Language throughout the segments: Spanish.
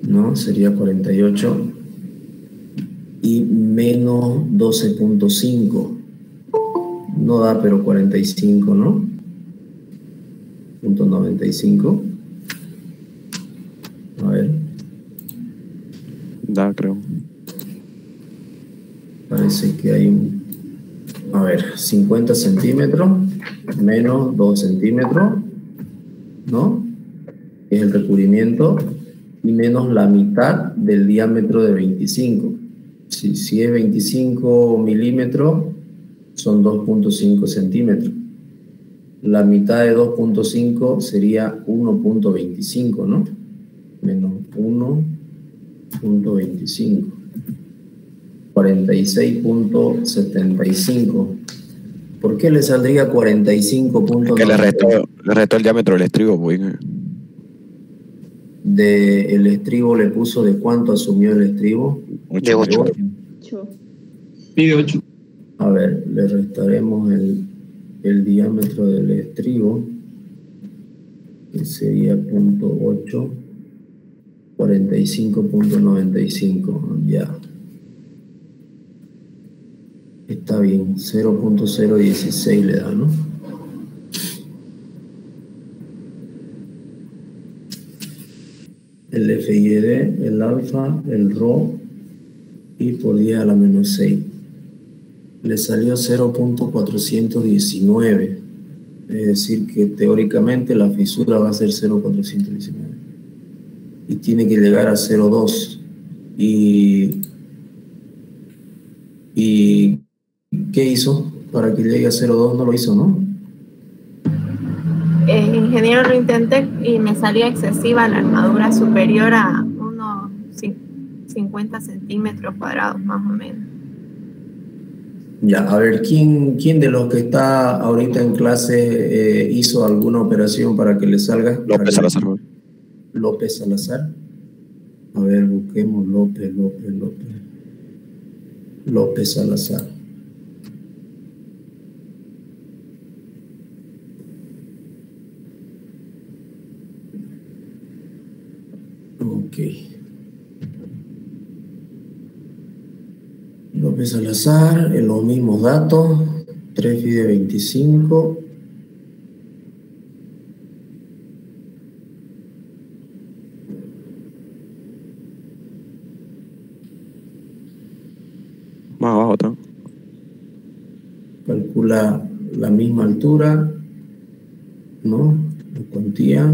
¿no? Sería 48 y menos 12.5. No da, pero 45, ¿no? Punto 95. A ver. Da, creo. Parece que hay un... A ver, 50 centímetros menos 2 centímetros, ¿no? Es el recubrimiento, y menos la mitad del diámetro de 25. Si es 25 milímetros, son 2.5 centímetros. La mitad de 2.5 sería 1.25, ¿no? Menos 1.25. 46.75. ¿Por qué le saldría 45.9? Que le restó el diámetro del estribo, pues. El estribo le puso, ¿de cuánto asumió el estribo? De 8. Pide 8. A ver, le restaremos el diámetro del estribo, que sería 0.8, 45.95, ya. Está bien, 0.016 le da, ¿no? El FID, el alfa, el Rho, y por 10 a la menos 6. Le salió 0.419. Es decir, que teóricamente la fisura va a ser 0.419. Y tiene que llegar a 0.2. ¿Y qué hizo para que llegue a 0.2? No lo hizo, ¿no? Ingeniero, lo intenté y me salía excesiva la armadura, superior a unos 50 centímetros cuadrados más o menos. Ya, a ver, ¿quién de los que está ahorita en clase hizo alguna operación para que le salga? López Salazar. López Salazar. A ver, busquemos López Salazar. Ok. López Salazar, en los mismos datos, 3 FIDE 25. Más abajo está. Calcula la misma altura, ¿no? La cuantía.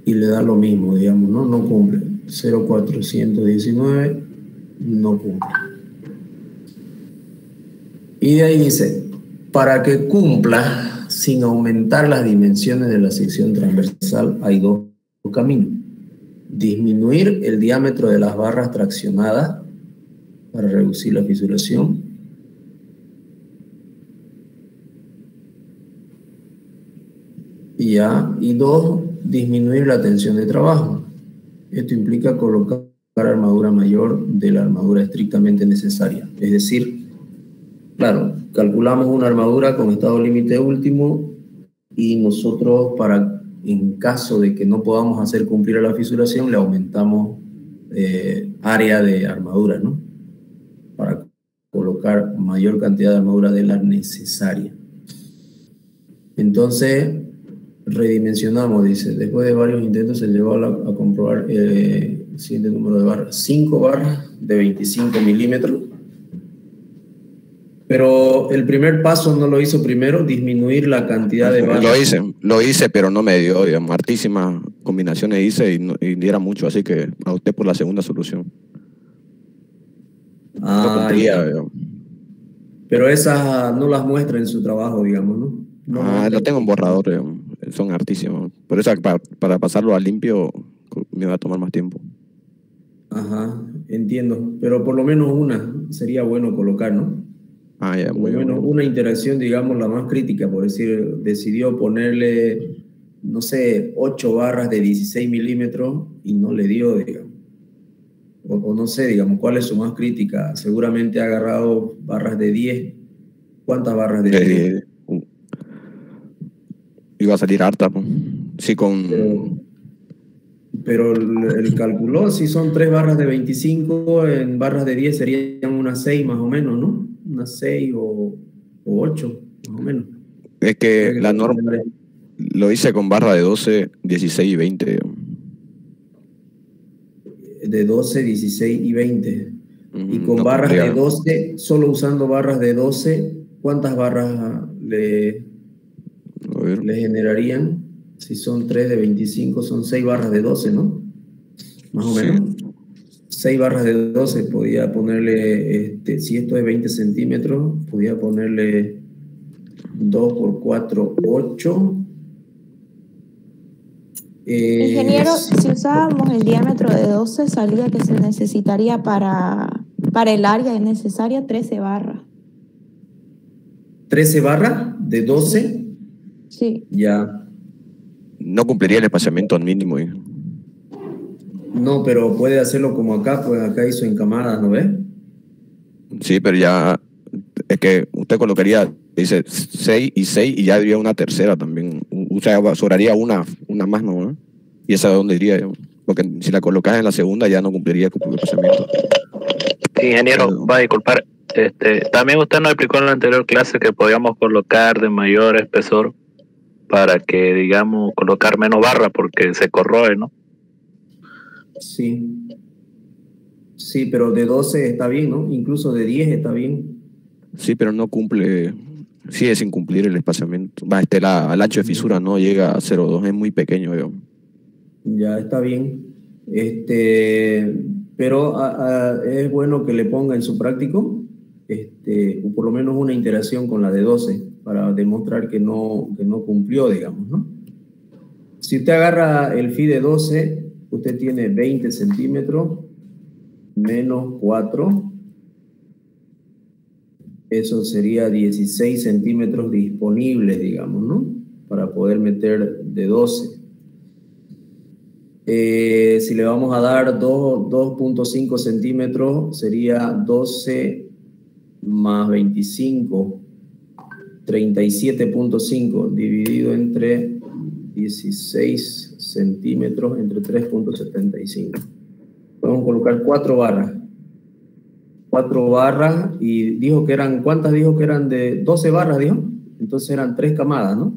Y le da lo mismo, digamos, ¿no? No cumple. 0.419 no cumple. Y de ahí dice, para que cumpla sin aumentar las dimensiones de la sección transversal, hay dos caminos. Disminuir el diámetro de las barras traccionadas para reducir la fisuración. Y dos, disminuir la tensión de trabajo. Esto implica colocar armadura mayor de la armadura estrictamente necesaria. Es decir, claro, calculamos una armadura con estado límite último y nosotros, en caso de que no podamos hacer cumplir a la fisuración, le aumentamos área de armadura, ¿no? Para colocar mayor cantidad de armadura de la necesaria. Entonces, redimensionamos, dice, después de varios intentos se llegó a comprobar el siguiente número de barras, 5 barras de 25 milímetros, pero el primer paso no lo hizo primero, disminuir la cantidad de barras. Lo hice, pero no me dio, digamos, hartísimas combinaciones hice y era mucho, así que opté por la segunda solución. No cumplía, digamos. Pero esas no las muestra en su trabajo, digamos, ¿no? Lo tengo en borrador, digamos. Son hartísimos. Por eso para pasarlo a limpio me va a tomar más tiempo. Ajá, entiendo. Pero por lo menos una sería bueno colocar, ¿no? Ya, por lo menos una interacción, digamos, la más crítica, por decir, decidió ponerle, no sé, 8 barras de 16 milímetros y no le dio, digamos. O no sé, digamos, ¿cuál es su más crítica? Seguramente ha agarrado barras de 10. ¿Cuántas barras de 10? Iba a salir harta, pues. Sí, con... pero el calculó, si son 3 barras de 25, en barras de 10 serían unas 6 más o menos, ¿no? Unas 6 o 8, más o menos. Es que la norma lo hice con barra de 12, 16 y 20. De 12, 16 y 20. Y con no barras cumplía. de 12, solo usando barras de 12, ¿cuántas barras le generarían? Si son 3 de 25, son 6 barras de 12, ¿no? Más o menos. 6 barras de 12, podía ponerle, si esto es 20 centímetros, podía ponerle 2 por 4, 8. Ingeniero, si usábamos el diámetro de 12, salía que se necesitaría para el área necesaria 13 barras. ¿13 barras de 12? Sí. Ya. No cumpliría el espaciamiento al mínimo. No, pero puede hacerlo como acá, pues acá hizo en camadas, ¿no ves? Sí, pero ya es que usted colocaría, dice 6 y 6 y ya habría una tercera también. O sea, sobraría una más, ¿no? Y esa de dónde iría yo. Porque si la colocas en la segunda ya no cumpliría con el espaciamiento. Ingeniero, va a disculpar. También usted nos explicó en la anterior clase que podíamos colocar de mayor espesor para que, digamos, colocar menos barra porque se corroe, ¿no? Sí. Sí, pero de 12 está bien, ¿no? Incluso de 10 está bien. Sí, pero no cumple, sigue sin cumplir el espaciamiento. El ancho de fisura no llega a 0,2, es muy pequeño. Ya está bien. Pero es bueno que le ponga en su práctico por lo menos una iteración con la de 12 para demostrar que no cumplió, digamos, ¿no? Si usted agarra el phi de 12, usted tiene 20 centímetros menos 4. Eso sería 16 centímetros disponibles, digamos, ¿no? Para poder meter de 12. Si le vamos a dar 2.5 centímetros, sería 12 más 25, 37.5, dividido entre 16 centímetros, entre 3.75. Podemos colocar 4 barras. 4 barras, y dijo que eran, ¿cuántas dijo que eran? De 12 barras, dijo. Entonces eran 3 camadas, ¿no?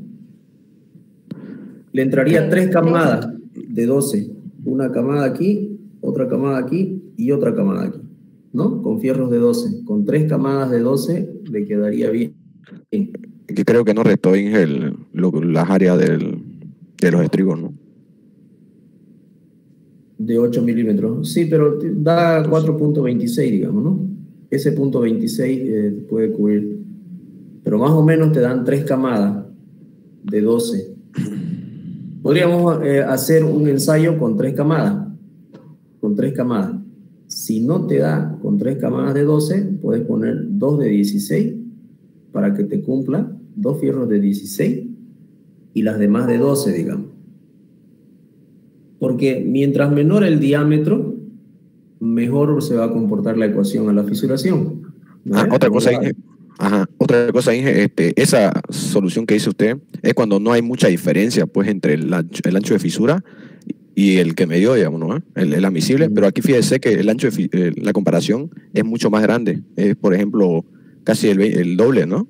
Le entraría 3 camadas de 12. Una camada aquí, otra camada aquí y otra camada aquí, ¿no? Con fierros de 12. Con 3 camadas de 12 le quedaría bien. Que creo que no restó las áreas de los estribos, ¿no? De 8 milímetros. Sí, pero da 4.26, digamos, ¿no? Ese punto 26 puede cubrir. Pero más o menos te dan 3 camadas de 12. Podríamos hacer un ensayo con 3 camadas. Con 3 camadas. Si no te da con 3 camadas de 12, puedes poner 2 de 16 para que te cumpla 2 fierros de 16 y las demás de 12, digamos. Porque mientras menor el diámetro, mejor se va a comportar la ecuación a la fisuración. ¿No? Otra cosa, Inge. Esa solución que dice usted es cuando no hay mucha diferencia pues entre el ancho de fisura y el que me dio, digamos, ¿no? El admisible, pero aquí fíjese que el ancho de la comparación es mucho más grande. Es, por ejemplo, casi el doble, ¿no?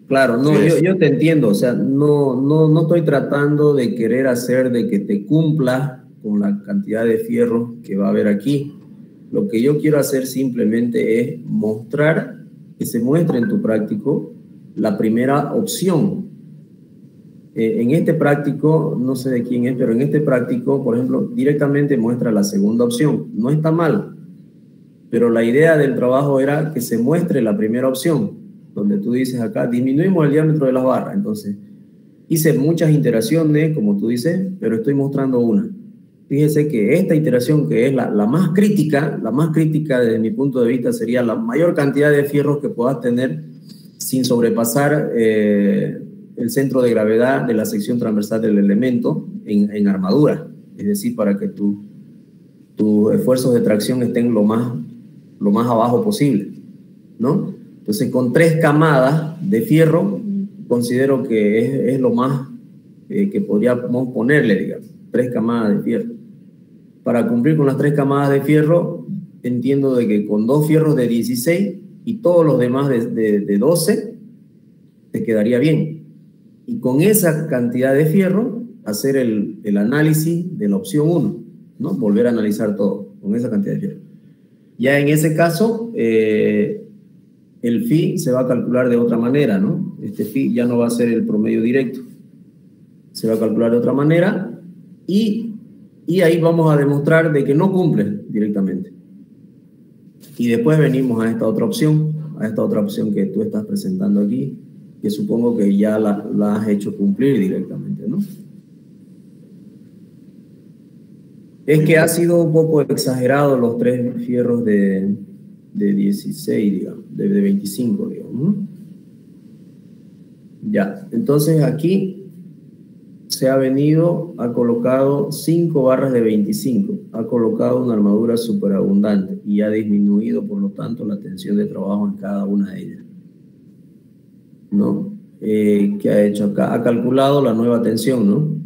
Claro, no, yo te entiendo, o sea, no estoy tratando de querer hacer de que te cumpla con la cantidad de fierro que va a haber aquí. Lo que yo quiero hacer simplemente es mostrar, que se muestre en tu práctico la primera opción. En este práctico, no sé de quién es, pero en este práctico, por ejemplo, directamente muestra la segunda opción. No está mal, pero la idea del trabajo era que se muestre la primera opción, donde tú dices acá, disminuimos el diámetro de las barras. Entonces, hice muchas iteraciones, como tú dices, pero estoy mostrando una. Fíjese que esta iteración, que es la más crítica desde mi punto de vista, sería la mayor cantidad de fierros que puedas tener sin sobrepasar el centro de gravedad de la sección transversal del elemento en armadura. Es decir, para que tus esfuerzos de tracción estén lo más abajo posible, ¿no? Entonces, con 3 camadas de fierro, considero que es lo más que podríamos ponerle, digamos, 3 camadas de fierro. para cumplir con las 3 camadas de fierro, entiendo de que con 2 fierros de 16 y todos los demás de 12, te quedaría bien. Y con esa cantidad de fierro, hacer el análisis de la opción 1, ¿no? Volver a analizar todo con esa cantidad de fierro. Ya en ese caso, el phi se va a calcular de otra manera, ¿no? Este phi ya no va a ser el promedio directo. Se va a calcular de otra manera y ahí vamos a demostrar de que no cumple directamente. Y después venimos a esta otra opción que tú estás presentando aquí, que supongo que ya la has hecho cumplir directamente, ¿no? Es que ha sido un poco exagerado los 3 fierros de 16, digamos, de 25, digamos, ¿no? Ya, entonces aquí se ha venido, ha colocado 5 barras de 25, ha colocado una armadura superabundante y ha disminuido, por lo tanto, la tensión de trabajo en cada una de ellas, ¿no? ¿Qué ha hecho acá? Ha calculado la nueva tensión, ¿no?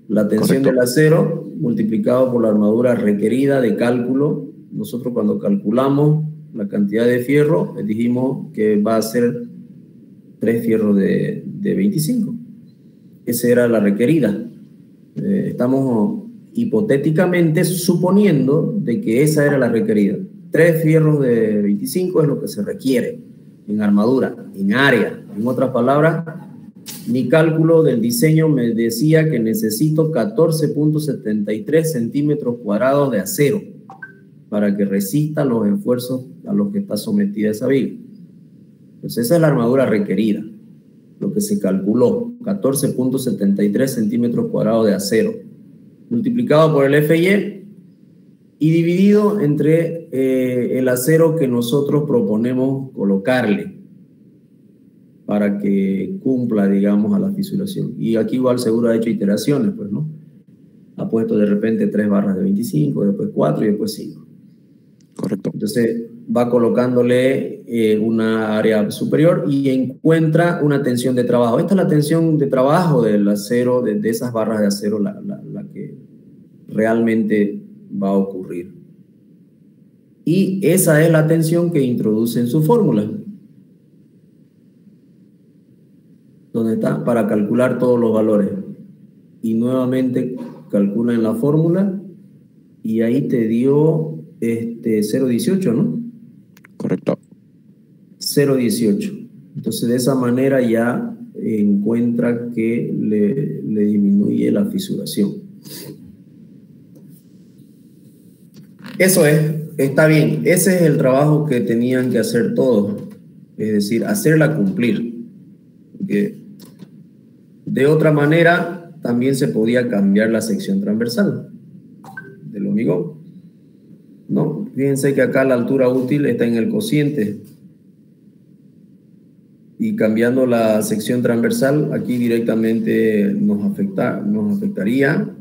La tensión del acero multiplicado por la armadura requerida de cálculo. Nosotros cuando calculamos la cantidad de fierro, dijimos que va a ser 3 fierros de 25. Esa era la requerida. Estamos hipotéticamente suponiendo de que esa era la requerida. 3 fierros de 25 es lo que se requiere en armadura, en área. En otras palabras, mi cálculo del diseño me decía que necesito 14.73 centímetros cuadrados de acero para que resista los esfuerzos a los que está sometida esa viga. Pues esa es la armadura requerida, lo que se calculó, 14.73 centímetros cuadrados de acero, multiplicado por el FY y dividido entre el acero que nosotros proponemos colocarle para que cumpla, digamos, a la fisuración. Y aquí igual seguro ha hecho iteraciones, pues, ¿no? Ha puesto de repente 3 barras de 25, después 4 y después 5. Correcto. Entonces va colocándole una área superior y encuentra una tensión de trabajo. Esta es la tensión de trabajo del acero, de esas barras de acero, la que realmente va a ocurrir. Y esa es la tensión que introduce en su fórmula. ¿Dónde está? Para calcular todos los valores. Y nuevamente calcula en la fórmula y ahí te dio 0,18, ¿no? Correcto. 0,18. Entonces de esa manera ya encuentra que le disminuye la fisuración. Eso está bien. Ese es el trabajo que tenían que hacer todos. Es decir, hacerla cumplir. Porque de otra manera también se podía cambiar la sección transversal del hormigón, ¿no? Fíjense que acá la altura útil está en el cociente y cambiando la sección transversal aquí directamente nos afectaría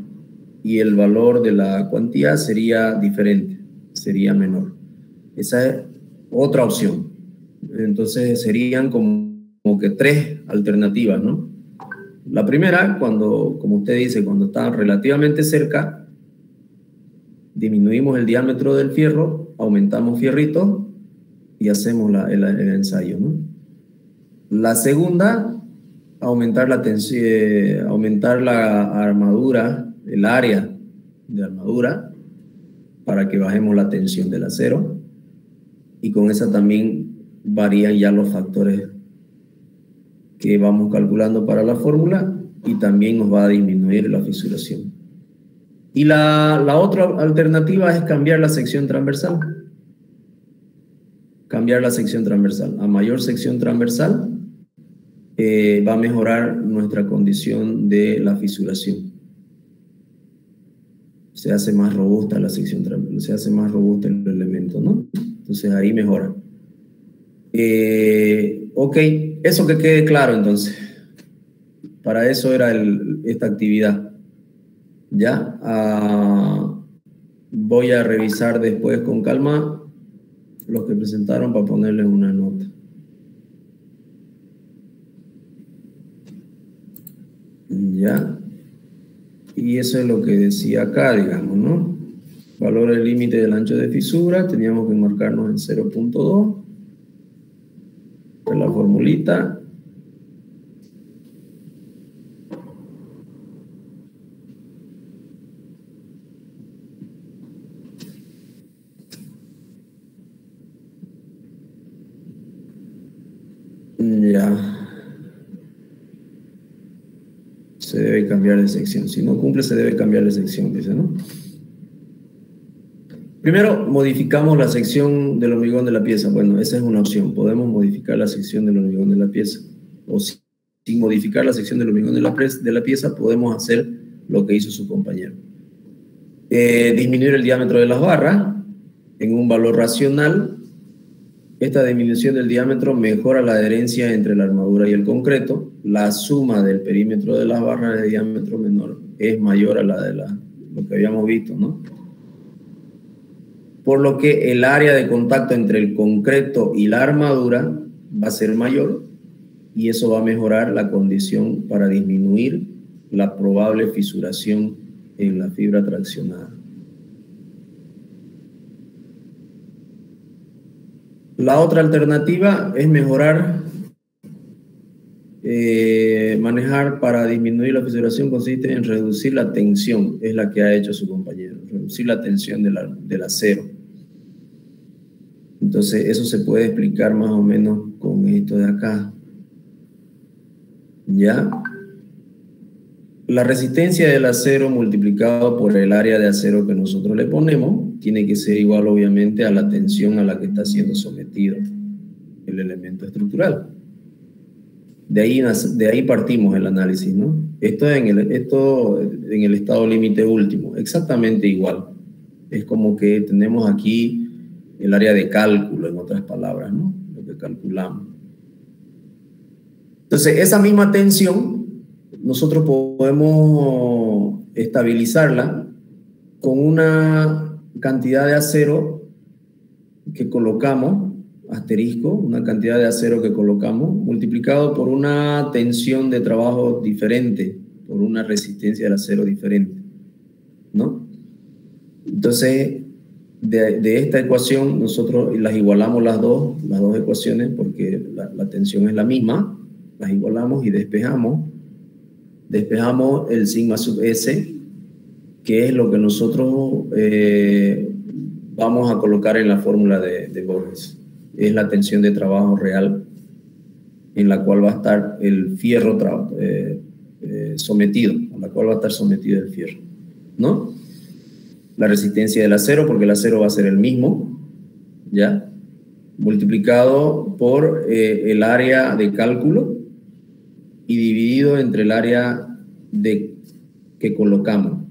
y el valor de la cuantía sería diferente, sería menor. Esa es otra opción. Entonces serían como que 3 alternativas, ¿no? La primera, como usted dice, cuando está relativamente cerca, disminuimos el diámetro del fierro, aumentamos fierritos y hacemos el ensayo, ¿no? La segunda, aumentar la tensión, aumentar la armadura, el área de armadura, para que bajemos la tensión del acero. Y con esa también varían ya los factores que vamos calculando para la fórmula y también nos va a disminuir la fisuración. Y la otra alternativa es cambiar la sección transversal. Cambiar la sección transversal. A mayor sección transversal va a mejorar nuestra condición de la fisuración. Se hace más robusta la sección transversal, se hace más robusto el elemento, ¿no? Entonces ahí mejora. Ok, eso que quede claro entonces. Para eso era esta actividad. Ya, voy a revisar después con calma los que presentaron para ponerles una nota. Ya. Y eso es lo que decía acá, digamos, ¿no? valor del límite del ancho de fisura, teníamos que marcarnos en 0.2. Esta es la formulita. Ya. Se debe cambiar de sección. Si no cumple, se debe cambiar de sección, dice, ¿no? Primero, modificamos la sección del hormigón de la pieza. Bueno, esa es una opción. Podemos modificar la sección del hormigón de la pieza. O sin modificar la sección del hormigón de la pieza, podemos hacer lo que hizo su compañero. Disminuir el diámetro de las barras en un valor racional. Esta disminución del diámetro mejora la adherencia entre la armadura y el concreto. La suma del perímetro de las barras de diámetro menor es mayor a la de lo que habíamos visto, ¿no? Por lo que el área de contacto entre el concreto y la armadura va a ser mayor y eso va a mejorar la condición para disminuir la probable fisuración en la fibra traccionada. La otra alternativa es mejorar, manejar para disminuir la fisuración consiste en reducir la tensión, es la que ha hecho su compañero, reducir la tensión del acero. Entonces eso se puede explicar más o menos con esto de acá. ¿Ya? La resistencia del acero multiplicado por el área de acero que nosotros le ponemos tiene que ser igual obviamente a la tensión a la que está siendo sometido el elemento estructural. De ahí partimos el análisis, ¿no? Esto en el estado límite último, exactamente igual. Es como que tenemos aquí el área de cálculo, en otras palabras, ¿no? Lo que calculamos. Entonces, esa misma tensión nosotros podemos estabilizarla con una cantidad de acero que colocamos, asterisco, una cantidad de acero que colocamos, multiplicado por una tensión de trabajo diferente, por una resistencia del acero diferente, ¿no? Entonces, de esta ecuación, nosotros las igualamos las dos ecuaciones, porque la tensión es la misma, las igualamos y despejamos el sigma sub S, que es lo que nosotros vamos a colocar en la fórmula de Borges. Es la tensión de trabajo real en la cual va a estar el fierro sometido, a la cual va a estar sometido el fierro, ¿no? La resistencia del acero, porque el acero va a ser el mismo, ¿ya? Multiplicado por el área de cálculo y dividido entre el área que colocamos,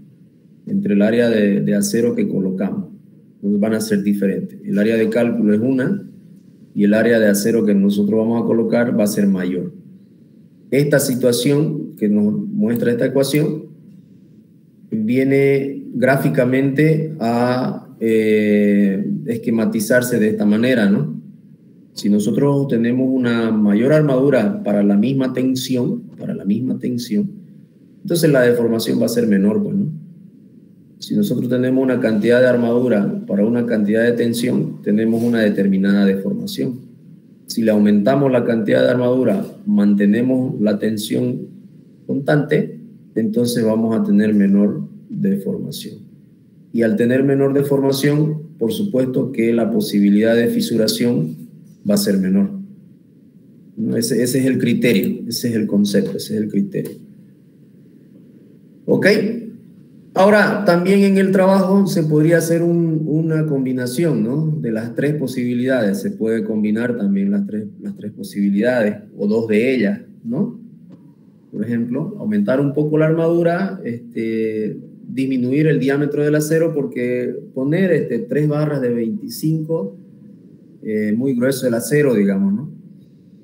entre el área de acero que colocamos. Entonces van a ser diferentes. El área de cálculo es una y el área de acero que nosotros vamos a colocar va a ser mayor. Esta situación que nos muestra esta ecuación viene gráficamente a esquematizarse de esta manera, ¿no? Si nosotros tenemos una mayor armadura para la misma tensión, entonces la deformación va a ser menor, pues, ¿no? Si nosotros tenemos una cantidad de armadura para una cantidad de tensión, tenemos una determinada deformación. Si le aumentamos la cantidad de armadura, mantenemos la tensión constante, entonces vamos a tener menor deformación. Y al tener menor deformación, por supuesto que la posibilidad de fisuración va a ser menor. ¿No? Ese es el criterio, ese es el concepto, ese es el criterio. ¿Ok? Ahora, también en el trabajo se podría hacer una combinación, ¿no? De las tres posibilidades. Se puede combinar también las tres posibilidades, o dos de ellas, ¿no? Por ejemplo, aumentar un poco la armadura, disminuir el diámetro del acero, porque poner 3 barras de 25, muy grueso el acero, digamos, ¿no?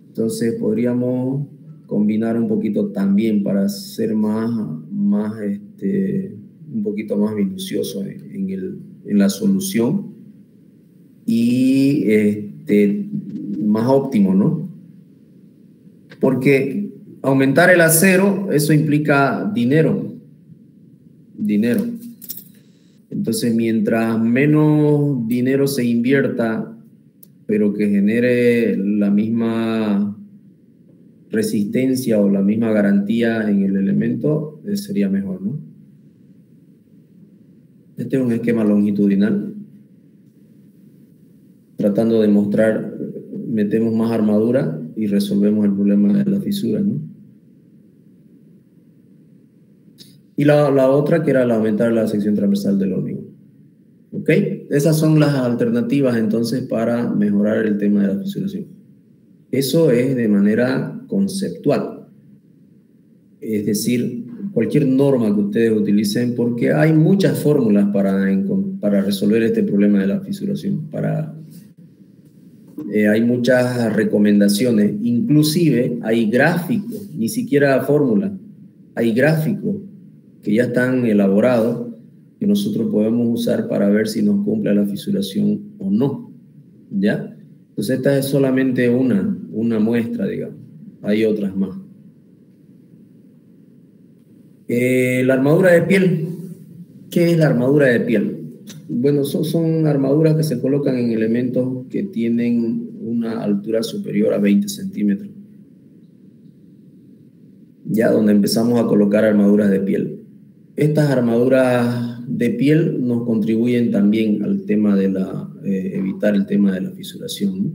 Entonces podríamos combinar un poquito también para ser un poquito más minucioso en la solución y más óptimo, ¿no? Porque aumentar el acero, eso implica dinero. Entonces, mientras menos dinero se invierta, pero que genere la misma resistencia o la misma garantía en el elemento, sería mejor, ¿no? Este es un esquema longitudinal, tratando de mostrar, metemos más armadura y resolvemos el problema de la fisura, ¿no? Y la otra que era aumentar la sección transversal del hormigón. ¿Ok? Esas son las alternativas entonces para mejorar el tema de la fisuración. Eso es de manera conceptual. Es decir, cualquier norma que ustedes utilicen, porque hay muchas fórmulas para resolver este problema de la fisuración. Hay muchas recomendaciones, inclusive hay gráficos, ni siquiera fórmulas, hay gráficos que ya están elaborados que nosotros podemos usar para ver si nos cumple la fisuración o no, ¿ya? Entonces esta es solamente una muestra, digamos. Hay otras más. La armadura de piel. ¿Qué es la armadura de piel? Bueno, son armaduras que se colocan en elementos que tienen una altura superior a 20 centímetros. Ya donde empezamos a colocar armaduras de piel. Estas armaduras de piel nos contribuyen también al tema de evitar el tema de la fisuración, ¿no?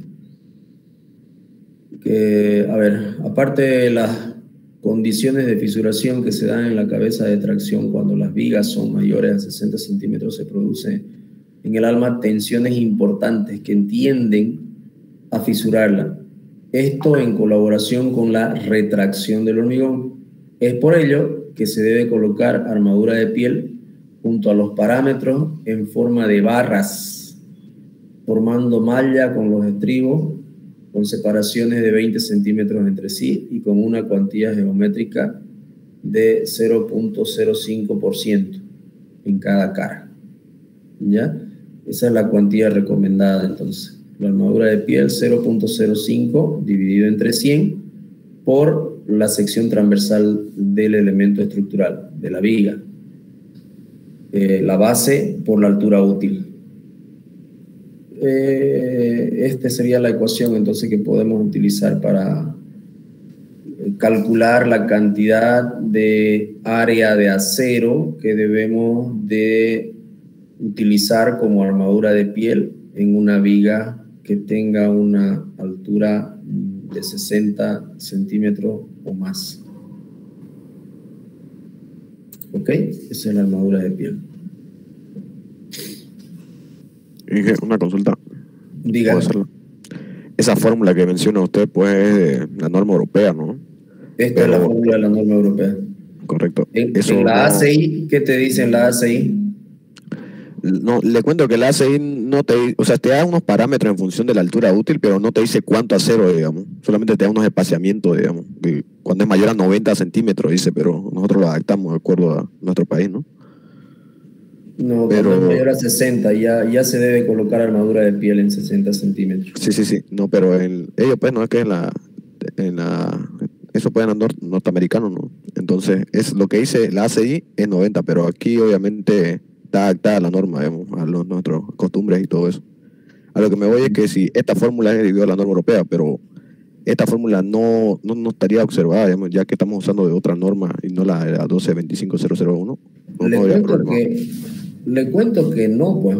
A ver, aparte de las condiciones de fisuración que se dan en la cabeza de tracción cuando las vigas son mayores a 60 centímetros, se produce en el alma tensiones importantes que tienden a fisurarla. Esto en colaboración con la retracción del hormigón. Es por ello que se debe colocar armadura de piel junto a los parámetros en forma de barras, formando malla con los estribos, con separaciones de 20 centímetros entre sí y con una cuantía geométrica de 0.05% en cada cara. ¿Ya? Esa es la cuantía recomendada entonces. La armadura de piel 0.05 dividido entre 100 por la sección transversal del elemento estructural, de la viga. La base por la altura útil. Esta sería la ecuación entonces que podemos utilizar para calcular la cantidad de área de acero que debemos de utilizar como armadura de piel en una viga que tenga una altura de 60 centímetros o más. ¿Ok? Esa es la armadura de piel. Una consulta. Diga. Esa fórmula que menciona usted, pues, es de la norma europea, ¿no? Esta es la fórmula de la norma europea. Correcto. En la ACI, ¿qué te dice en la ACI? No, le cuento que la ACI no te, o sea, te da unos parámetros en función de la altura útil, pero no te dice cuánto acero, digamos. Solamente te da unos espaciamientos, digamos. Cuando es mayor a 90 centímetros, dice, pero nosotros lo adaptamos de acuerdo a nuestro país, ¿no? No, pero cuando es mayor a 60, ya se debe colocar armadura de piel en 60 centímetros. Sí. No, pero ellos, pues, no es que eso pueden andar norteamericanos, ¿no? Entonces, es lo que dice la ACI es 90, pero aquí, obviamente, está adaptada la norma, digamos, a nuestras costumbres y todo eso. A lo que me voy es que si esta fórmula es debido a la norma europea, pero esta fórmula no estaría observada, digamos, ya que estamos usando de otra norma y no la de la 1225001. Le cuento que no, pues.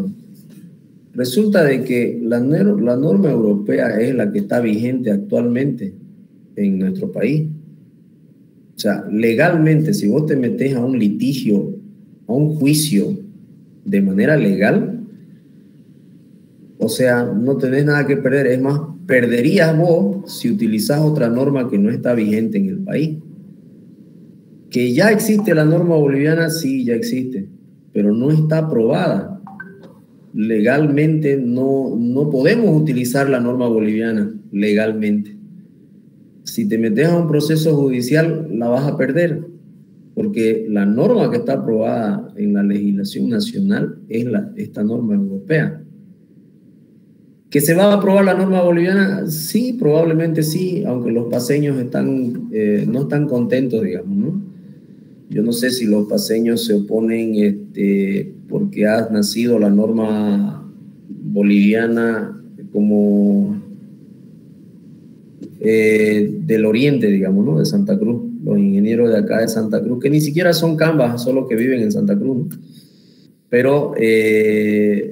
Resulta de que la norma europea es la que está vigente actualmente en nuestro país. O sea, legalmente, si vos te metés a un litigio, a un juicio de manera legal, o sea, no tenés nada que perder. Es más, perderías vos si utilizás otra norma que no está vigente en el país. Que ya existe la norma boliviana, sí, ya existe, pero no está aprobada. Legalmente no podemos utilizar la norma boliviana legalmente. Si te metes a un proceso judicial, la vas a perder, porque la norma que está aprobada en la legislación nacional es esta norma europea. ¿Que se va a aprobar la norma boliviana? Sí, probablemente sí, aunque los paceños no están contentos, digamos, ¿no? Yo no sé si los paceños se oponen porque ha nacido la norma boliviana como del oriente, digamos, ¿no? De Santa Cruz, los ingenieros de acá de Santa Cruz, que ni siquiera son cambas, solo que viven en Santa Cruz, ¿no? Pero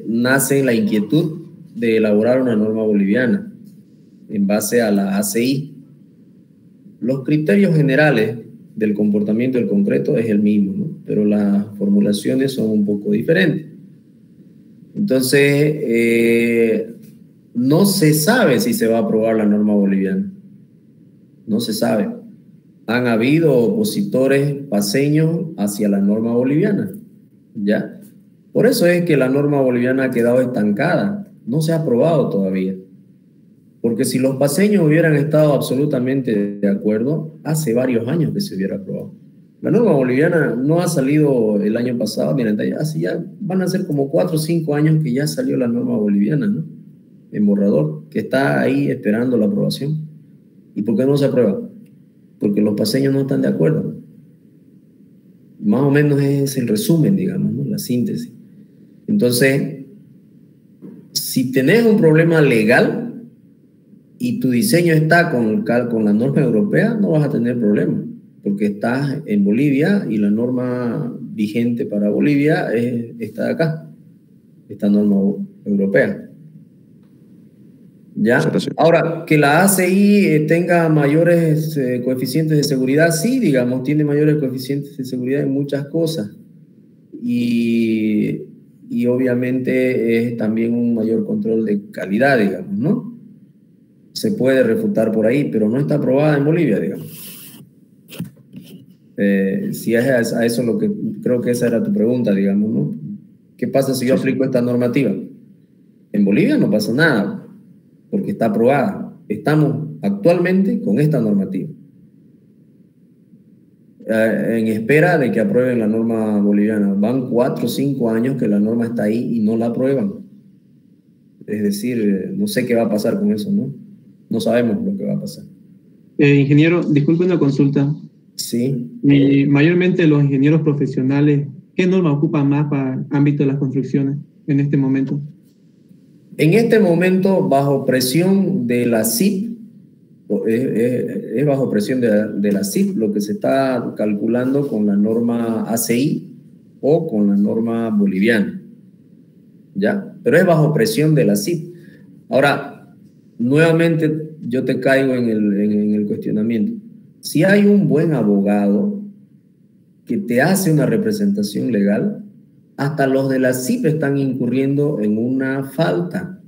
nace la inquietud de elaborar una norma boliviana en base a la ACI. Los criterios generales del comportamiento del concreto es el mismo, ¿no? Pero las formulaciones son un poco diferentes. Entonces, no se sabe si se va a aprobar la norma boliviana. No se sabe. Han habido opositores paceños hacia la norma boliviana, ¿ya? Por eso es que la norma boliviana ha quedado estancada. No se ha aprobado todavía. Porque si los paceños hubieran estado absolutamente de acuerdo, hace varios años que se hubiera aprobado. La norma boliviana no ha salido el año pasado, miren, así ya van a ser como 4 o 5 años que ya salió la norma boliviana, ¿no? En borrador, que está ahí esperando la aprobación. ¿Y por qué no se aprueba? Porque los paceños no están de acuerdo. Más o menos es el resumen, digamos, ¿no? La síntesis. Entonces, si tenés un problema legal y tu diseño está con la norma europea, no vas a tener problema, porque estás en Bolivia y la norma vigente para Bolivia está de acá, esta norma europea. ¿Ya? Ahora, que la ACI tenga mayores coeficientes de seguridad, sí, digamos, tiene mayores coeficientes de seguridad en muchas cosas. Y obviamente es también un mayor control de calidad, digamos, ¿no? Se puede refutar por ahí, pero no está aprobada en Bolivia, digamos. Si es a eso lo que creo que esa era tu pregunta, digamos, ¿no? ¿Qué pasa si yo aplico esta normativa? En Bolivia no pasa nada, porque está aprobada. Estamos actualmente con esta normativa, en espera de que aprueben la norma boliviana. Van 4 o 5 años que la norma está ahí y no la aprueban. Es decir, no sé qué va a pasar con eso, ¿no? No sabemos lo que va a pasar. Ingeniero, disculpe una consulta. Sí. Y mayormente los ingenieros profesionales, ¿qué norma ocupan más para el ámbito de las construcciones en este momento? En este momento, bajo presión de la CIP, es bajo presión de la CIP lo que se está calculando con la norma ACI o con la norma boliviana, ¿ya? Pero es bajo presión de la CIP. Ahora, nuevamente yo te caigo en el cuestionamiento. Si hay un buen abogado que te hace una representación legal, hasta los de la CIP están incurriendo en una falta.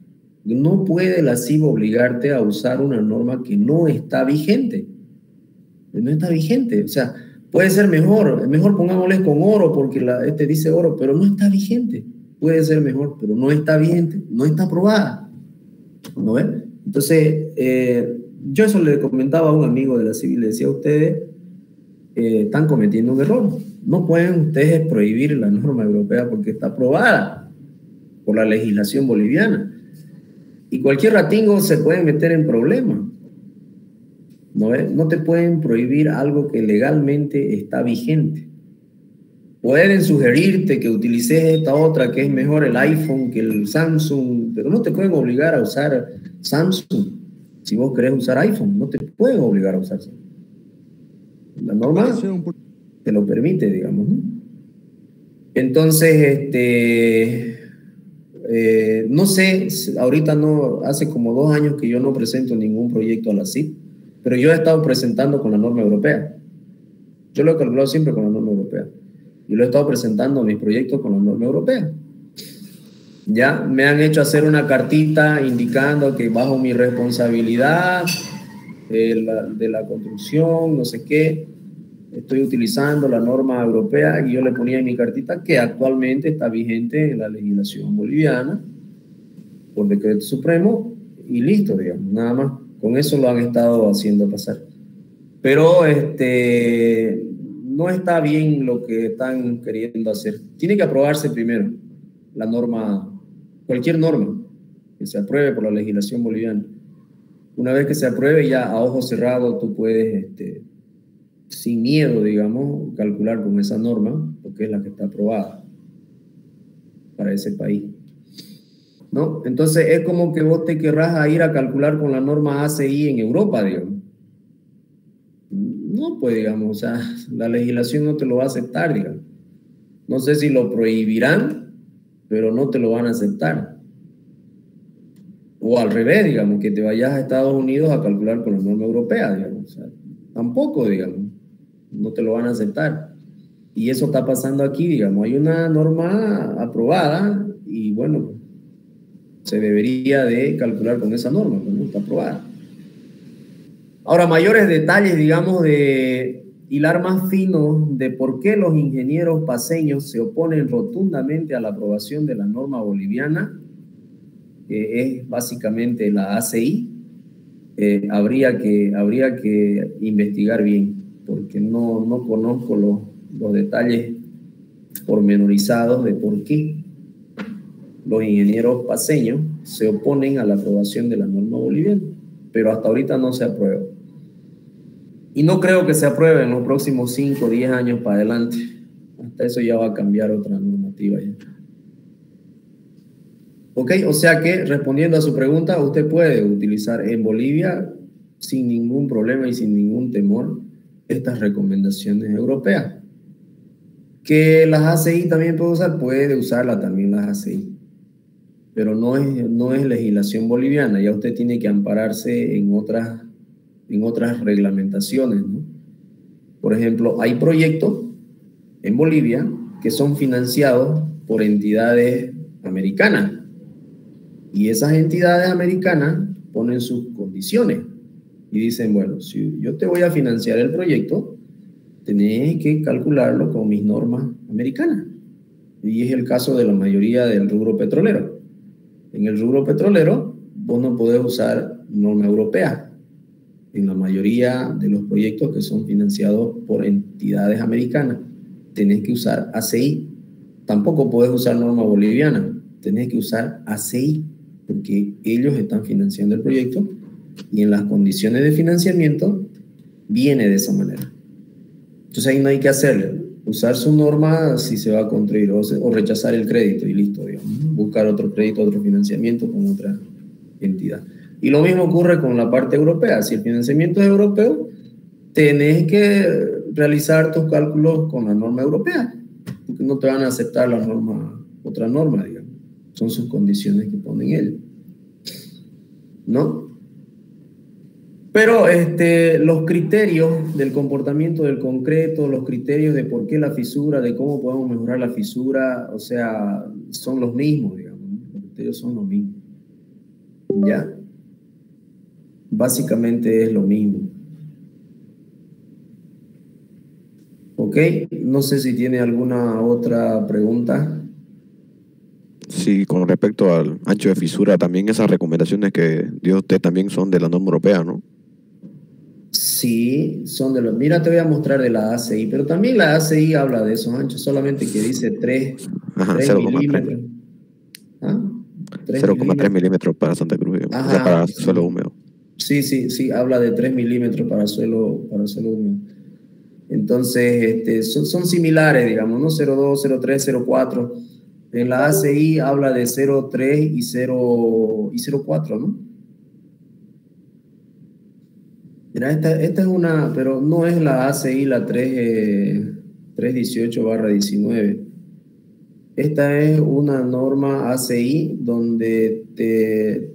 No puede la CIP obligarte a usar una norma que no está vigente. No está vigente. O sea, puede ser mejor pongámosle con oro porque este dice oro, pero no está vigente. Puede ser mejor, pero no está vigente, no está aprobada. ¿No ves? Entonces, yo eso le comentaba a un amigo de la CIP, le decía a ustedes, están cometiendo un error. No pueden ustedes prohibir la norma europea porque está aprobada por la legislación boliviana. Y cualquier ratingo se puede meter en problemas. ¿No ves? No te pueden prohibir algo que legalmente está vigente. Pueden sugerirte que utilices esta otra que es mejor el iPhone que el Samsung, pero no te pueden obligar a usar Samsung. Si vos querés usar iPhone, no te pueden obligar a usar Samsung. La norma te lo permite, digamos, ¿no? Entonces, no sé, ahorita no, hace como 2 años que yo no presento ningún proyecto a la CIP, pero yo he estado presentando con la norma europea. Yo lo he calculado siempre con la norma europea. Y lo he estado presentando mis proyectos con la norma europea. Ya me han hecho hacer una cartita indicando que bajo mi responsabilidad de la construcción, no sé qué, estoy utilizando la norma europea, y yo le ponía en mi cartita que actualmente está vigente en la legislación boliviana por decreto supremo, y listo, digamos, nada más. Con eso lo han estado haciendo pasar. Pero no está bien lo que están queriendo hacer. Tiene que aprobarse primero la norma, cualquier norma que se apruebe por la legislación boliviana. Una vez que se apruebe, ya a ojo cerrado tú puedes, sin miedo, digamos, calcular con esa norma, porque es la que está aprobada. para ese país, ¿no? Entonces es como que vos te querrás a ir a calcular con la norma ACI en Europa, digamos. No, pues digamos, o sea, la legislación no te lo va a aceptar, digamos. No sé si lo prohibirán, pero no te lo van a aceptar. O al revés, digamos, que te vayas a Estados Unidos a calcular con la norma europea, digamos. O sea, tampoco, digamos, no te lo van a aceptar. Y eso está pasando aquí, digamos. Hay una norma aprobada y, bueno, se debería de calcular con esa norma, pero no está aprobada. Ahora, mayores detalles, digamos, de hilar más fino de por qué los ingenieros paceños se oponen rotundamente a la aprobación de la norma boliviana, es básicamente la ACI. Habría que investigar bien, porque no conozco los detalles pormenorizados de por qué los ingenieros paceños se oponen a la aprobación de la norma boliviana, pero hasta ahorita no se aprueba. Y no creo que se apruebe en los próximos 5 o 10 años para adelante. Hasta eso ya va a cambiar otra normativa ya. Ok, o sea que respondiendo a su pregunta, usted puede utilizar en Bolivia sin ningún problema y sin ningún temor estas recomendaciones europeas. Que las ACI también puede usarla también las ACI, pero no es legislación boliviana, ya usted tiene que ampararse en otras reglamentaciones, ¿no? Por ejemplo, hay proyectos en Bolivia que son financiados por entidades americanas y esas entidades americanas ponen sus condiciones y dicen, bueno, si yo te voy a financiar el proyecto, tenés que calcularlo con mis normas americanas. Y es el caso de la mayoría del rubro petrolero. En el rubro petrolero, vos no podés usar norma europea. En la mayoría de los proyectos que son financiados por entidades americanas, tenés que usar ACI. Tampoco podés usar norma boliviana, tenés que usar ACI, porque ellos están financiando el proyecto y en las condiciones de financiamiento viene de esa manera. Entonces ahí no hay que hacerle, usar su norma si se va a construir o rechazar el crédito y listo, digamos. Buscar otro crédito, otro financiamiento con otra entidad. Y lo mismo ocurre con la parte europea. Si el financiamiento es europeo, tenés que realizar tus cálculos con la norma europea, porque no te van a aceptar la norma, otra norma, digamos. Son sus condiciones que ponen ellos, ¿no? Pero los criterios del comportamiento del concreto, los criterios de por qué la fisura, de cómo podemos mejorar la fisura, o sea, son los mismos, digamos, ¿no? Los criterios son los mismos. ¿Ya? Básicamente es lo mismo. Ok, no sé si tiene alguna otra pregunta. Sí, con respecto al ancho de fisura, también esas recomendaciones que dio usted también son de la norma europea, ¿no? Sí, son de los... Mira, te voy a mostrar de la ACI, pero también la ACI habla de esos anchos, solamente que dice 3 milímetros. ¿Ah? 0,3 milímetros para Santa Cruz, digamos, o sea, para suelo húmedo. Sí, habla de 3 milímetros para suelo húmedo. Entonces, son similares, digamos, ¿no? 0,2, 0,3, 0,4. En la ACI habla de 0,3 y 0,4, ¿no? Mira, esta es una, pero no es la ACI, la 318/19. Esta es una norma ACI donde te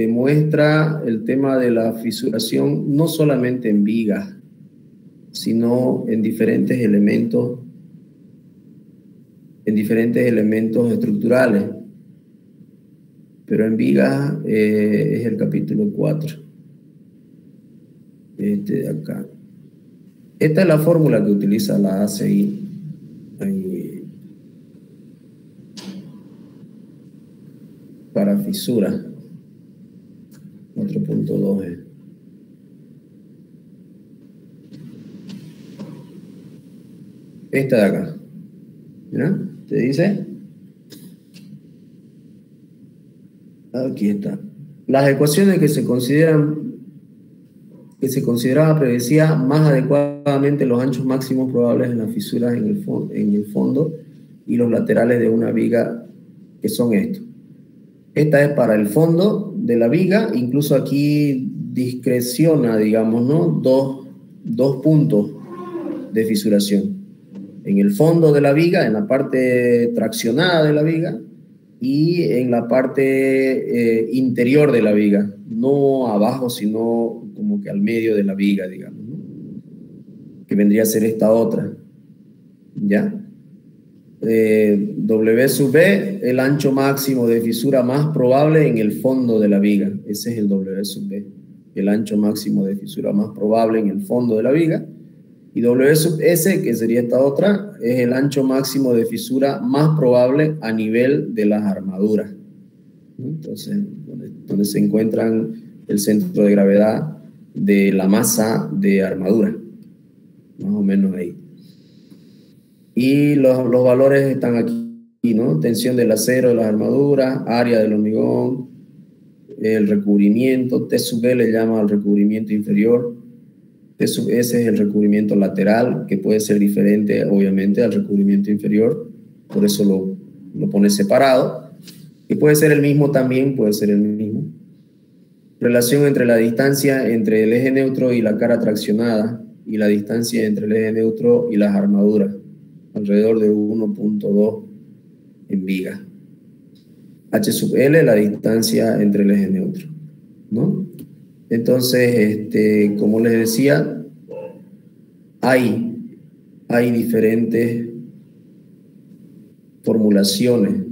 muestra el tema de la fisuración, no solamente en vigas, sino en diferentes elementos estructurales. Pero en vigas es el capítulo 4. De acá. Esta es la fórmula que utiliza la ACI. Para fisura. 4.2. Esta de acá. ¿Mira? Te dice. Aquí está. Las ecuaciones que se consideraba predecía más adecuadamente los anchos máximos probables en las fisuras en el fondo y los laterales de una viga que son estos. Esta es para el fondo de la viga, incluso aquí discreciona, digamos, ¿no? Dos puntos de fisuración. En el fondo de la viga, en la parte traccionada de la viga, y en la parte interior de la viga, no abajo, sino como que al medio de la viga, digamos, ¿no? Que vendría a ser esta otra, ¿ya? W sub B, el ancho máximo de fisura más probable en el fondo de la viga. Ese es el W sub B, el ancho máximo de fisura más probable en el fondo de la viga. Y W sub S, que sería esta otra, es el ancho máximo de fisura más probable a nivel de las armaduras. Entonces, donde se encuentran el centro de gravedad de la masa de armadura, más o menos ahí. Y los valores están aquí, ¿no? Tensión del acero de las armaduras, área del hormigón, el recubrimiento. T sub B le llama al recubrimiento inferior. T sub S es el recubrimiento lateral, que puede ser diferente, obviamente, al recubrimiento inferior. Por eso lo pone separado. Y puede ser el mismo también, puede ser el mismo. Relación entre la distancia entre el eje neutro y la cara traccionada y la distancia entre el eje neutro y las armaduras, alrededor de 1.2 en viga. H sub L, la distancia entre el eje neutro, ¿no? Entonces, como les decía, hay diferentes formulaciones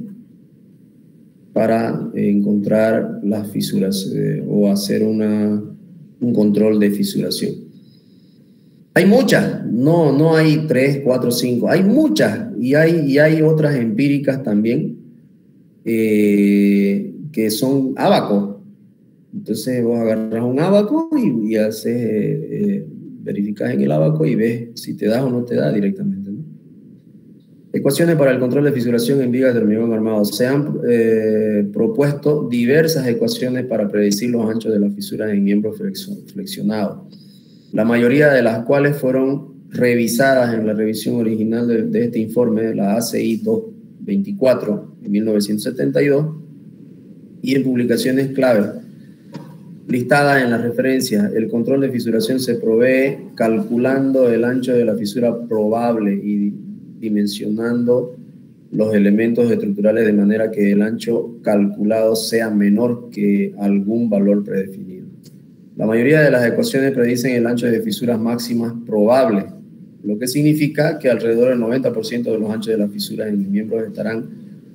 para encontrar las fisuras o hacer un control de fisuración. Hay muchas, no hay 3, 4, 5, hay muchas, y hay otras empíricas también que son ábacos. Entonces vos agarras un ábaco y haces, verificas en el ábaco y ves si te da o no te da directamente, ¿no? Ecuaciones para el control de fisuración en vigas de hormigón armado. Se han propuesto diversas ecuaciones para predecir los anchos de las fisuras en miembros flexionados, la mayoría de las cuales fueron revisadas en la revisión original de este informe, de la ACI 224 de 1972, y en publicaciones clave listadas en las referencias. El control de fisuración se provee calculando el ancho de la fisura probable y dimensionando los elementos estructurales de manera que el ancho calculado sea menor que algún valor predefinido. La mayoría de las ecuaciones predicen el ancho de fisuras máximas probables, lo que significa que alrededor del 90% de los anchos de las fisuras en los miembros estarán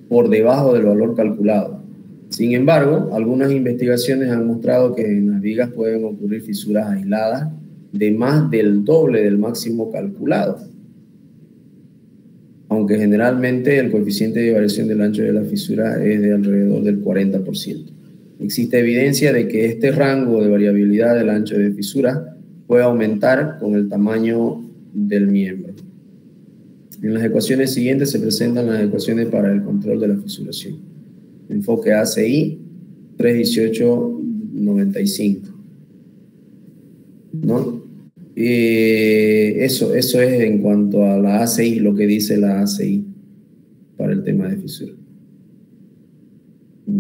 por debajo del valor calculado. Sin embargo, algunas investigaciones han mostrado que en las vigas pueden ocurrir fisuras aisladas de más del doble del máximo calculado, aunque generalmente el coeficiente de variación del ancho de la fisura es de alrededor del 40%. Existe evidencia de que este rango de variabilidad del ancho de fisura puede aumentar con el tamaño del miembro. En las ecuaciones siguientes se presentan las ecuaciones para el control de la fisuración. Enfoque ACI 31895, ¿no? Eso es en cuanto a la ACI, lo que dice la ACI para el tema de fisura.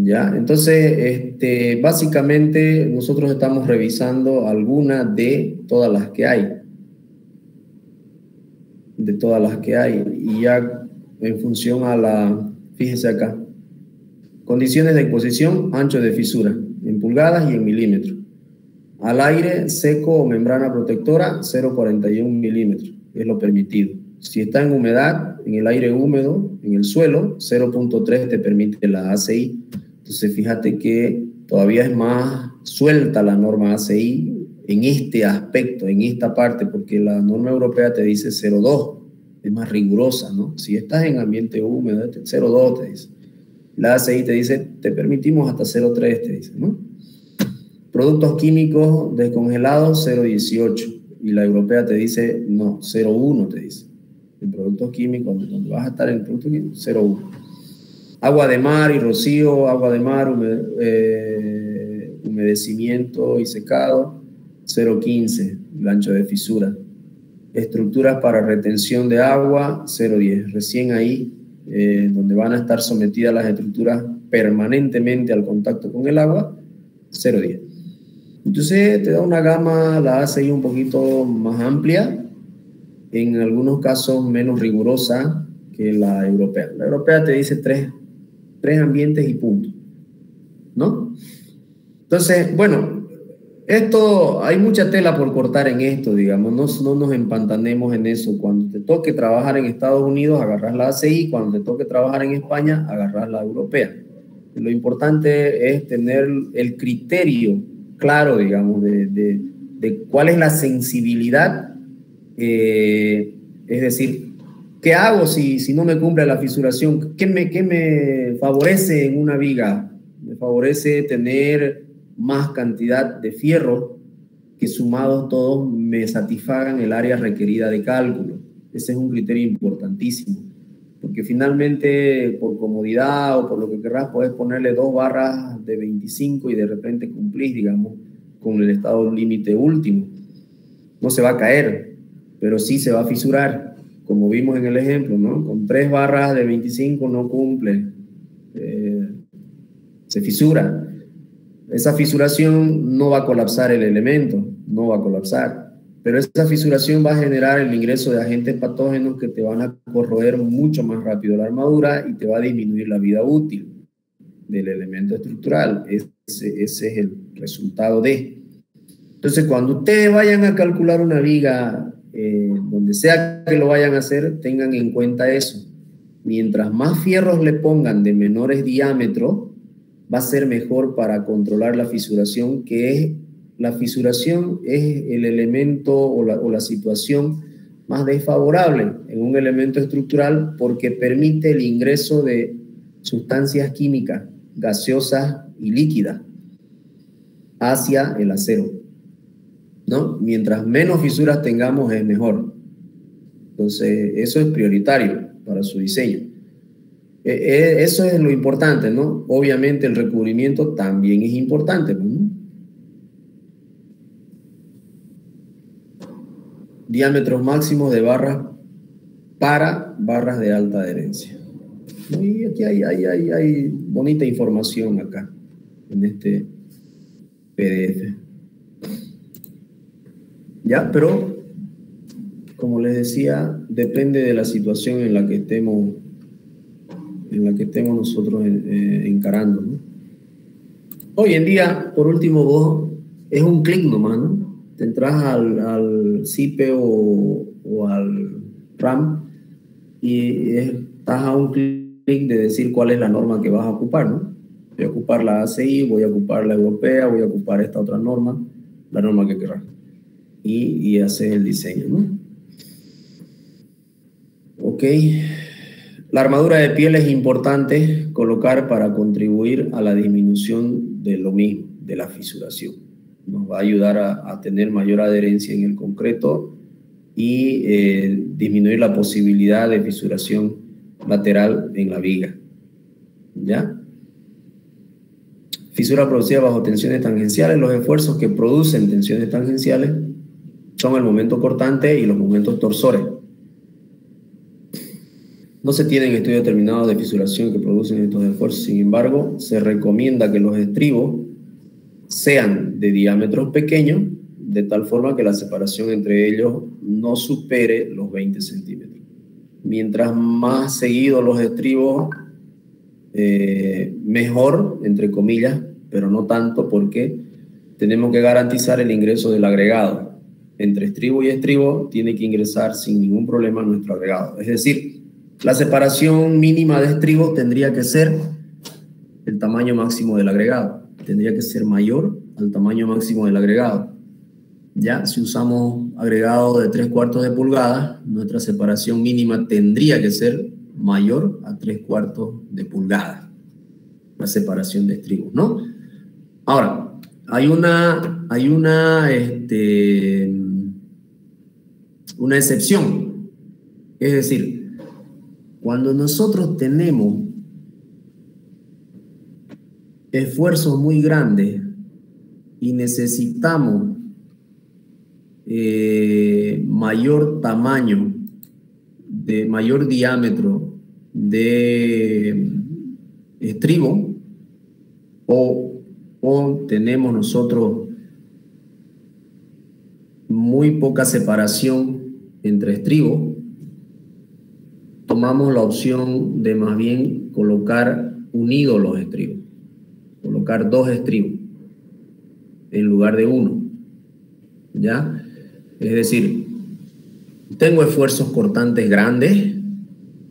¿Ya? Entonces, básicamente nosotros estamos revisando algunas de todas las que hay. De todas las que hay. Y ya en función a la, fíjese acá, condiciones de exposición, ancho de fisura, en pulgadas y en milímetros. Al aire seco o membrana protectora, 0,41 milímetros, es lo permitido. Si está en humedad, en el aire húmedo, en el suelo, 0,3 te permite la ACI. Entonces fíjate que todavía es más suelta la norma ACI en este aspecto, en esta parte, porque la norma europea te dice 0,2, es más rigurosa, ¿no? Si estás en ambiente húmedo, 0,2 te dice. La ACI te dice, te permitimos hasta 0,3, te dice, ¿no? Productos químicos descongelados, 0,18. Y la europea te dice, no, 0,1 te dice. En productos químicos, donde vas a estar en productos químicos, 0,1. Agua de mar y rocío, agua de mar, humedecimiento y secado, 0,15, el ancho de fisura. Estructuras para retención de agua, 0,10. Recién ahí donde van a estar sometidas las estructuras permanentemente al contacto con el agua, 0,10. Entonces te da una gama, la ACI un poquito más amplia, en algunos casos menos rigurosa que la europea. La europea te dice tres ambientes y punto, ¿no? Entonces, bueno, esto, hay mucha tela por cortar en esto, digamos, no nos empantanemos en eso. Cuando te toque trabajar en Estados Unidos, agarras la ACI, cuando te toque trabajar en España, agarras la europea. Lo importante es tener el criterio claro, digamos, de cuál es la sensibilidad, es decir, ¿qué hago si no me cumple la fisuración? ¿Qué me favorece en una viga? Me favorece tener más cantidad de fierro que sumados todos me satisfagan el área requerida de cálculo. Ese es un criterio importantísimo, porque finalmente por comodidad o por lo que querrás puedes ponerle 2 barras de 25 y de repente cumplís, digamos, con el estado límite último. No se va a caer, pero sí se va a fisurar, como vimos en el ejemplo, ¿no? Con 3 barras de 25 no cumple, se fisura. Esa fisuración no va a colapsar el elemento, no va a colapsar, pero esa fisuración va a generar el ingreso de agentes patógenos que te van a corroer mucho más rápido la armadura y te va a disminuir la vida útil del elemento estructural. Ese es el resultado de. Entonces, cuando ustedes vayan a calcular una viga, donde sea que lo vayan a hacer, tengan en cuenta eso. Mientras más fierros le pongan de menores diámetros, va a ser mejor para controlar la fisuración, la fisuración es el elemento o la situación más desfavorable en un elemento estructural porque permite el ingreso de sustancias químicas, gaseosas y líquidas hacia el acero, ¿no? Mientras menos fisuras tengamos es mejor. Entonces, eso es prioritario para su diseño. Eso es lo importante, ¿no? Obviamente el recubrimiento también es importante, ¿no? Diámetros máximos de barras para barras de alta adherencia. Y aquí hay bonita información acá, en este PDF. Ya, pero como les decía, depende de la situación en la que estemos nosotros encarando, ¿no? Hoy en día, por último, vos es un clic nomás, ¿no? Te entras al CIPE o al RAM y estás a un clic de decir cuál es la norma que vas a ocupar, ¿no? Voy a ocupar la ACI, voy a ocupar la europea, voy a ocupar esta otra norma, la norma que querrás. Y haces el diseño, ¿no? Ok. La armadura de piel es importante colocar para contribuir a la disminución de lo mismo, de la fisuración. Nos va a ayudar a tener mayor adherencia en el concreto y disminuir la posibilidad de fisuración lateral en la viga. ¿Ya? Fisura producida bajo tensiones tangenciales. Los esfuerzos que producen tensiones tangenciales son el momento cortante y los momentos torsores. No se tienen estudios determinados de fisuración que producen estos esfuerzos, sin embargo, se recomienda que los estribos sean de diámetros pequeños, de tal forma que la separación entre ellos no supere los 20 centímetros. Mientras más seguidos los estribos, mejor, entre comillas, pero no tanto porque tenemos que garantizar el ingreso del agregado. Entre estribo y estribo tiene que ingresar sin ningún problema nuestro agregado. Es decir, la separación mínima de estribos tendría que ser el tamaño máximo del agregado. Tendría que ser mayor al tamaño máximo del agregado. Ya, si usamos agregado de 3/4 de pulgada, nuestra separación mínima tendría que ser mayor a 3/4 de pulgada. La separación de estribos, ¿no? Ahora, hay una excepción. Es decir, cuando nosotros tenemos esfuerzos muy grandes y necesitamos mayor tamaño, mayor diámetro de estribo o tenemos nosotros muy poca separación entre estribos, tomamos la opción de más bien colocar unidos los estribos, colocar 2 estribos en lugar de 1, ¿ya? Es decir, tengo esfuerzos cortantes grandes,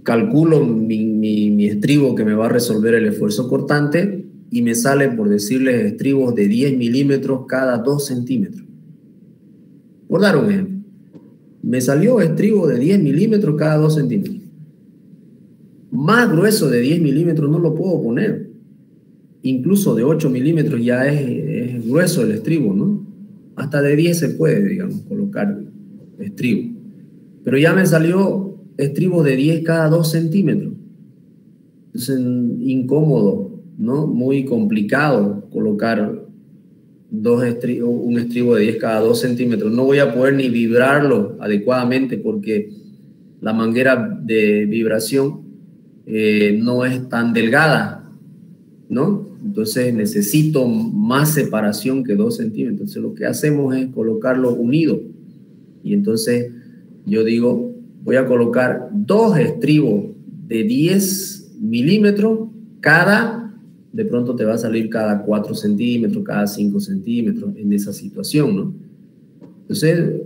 calculo mi estribo que me va a resolver el esfuerzo cortante y me sale, por decirles, estribos de 10 milímetros cada 2 centímetros. Por dar un ejemplo, me salió estribo de 10 milímetros cada 2 centímetros. Más grueso de 10 milímetros no lo puedo poner. Incluso de 8 milímetros ya es grueso el estribo, ¿no? Hasta de 10 se puede, digamos, colocar estribo. Pero ya me salió estribo de 10 cada 2 centímetros. Es incómodo, ¿no? Muy complicado colocar un estribo de 10 cada 2 centímetros. No voy a poder ni vibrarlo adecuadamente porque la manguera de vibración no es tan delgada, ¿no? Entonces necesito más separación que 2 centímetros. Entonces lo que hacemos es colocarlo unido. Y entonces yo digo, voy a colocar 2 estribos de 10 milímetros de pronto te va a salir cada 4 centímetros, cada 5 centímetros en esa situación, ¿no? Entonces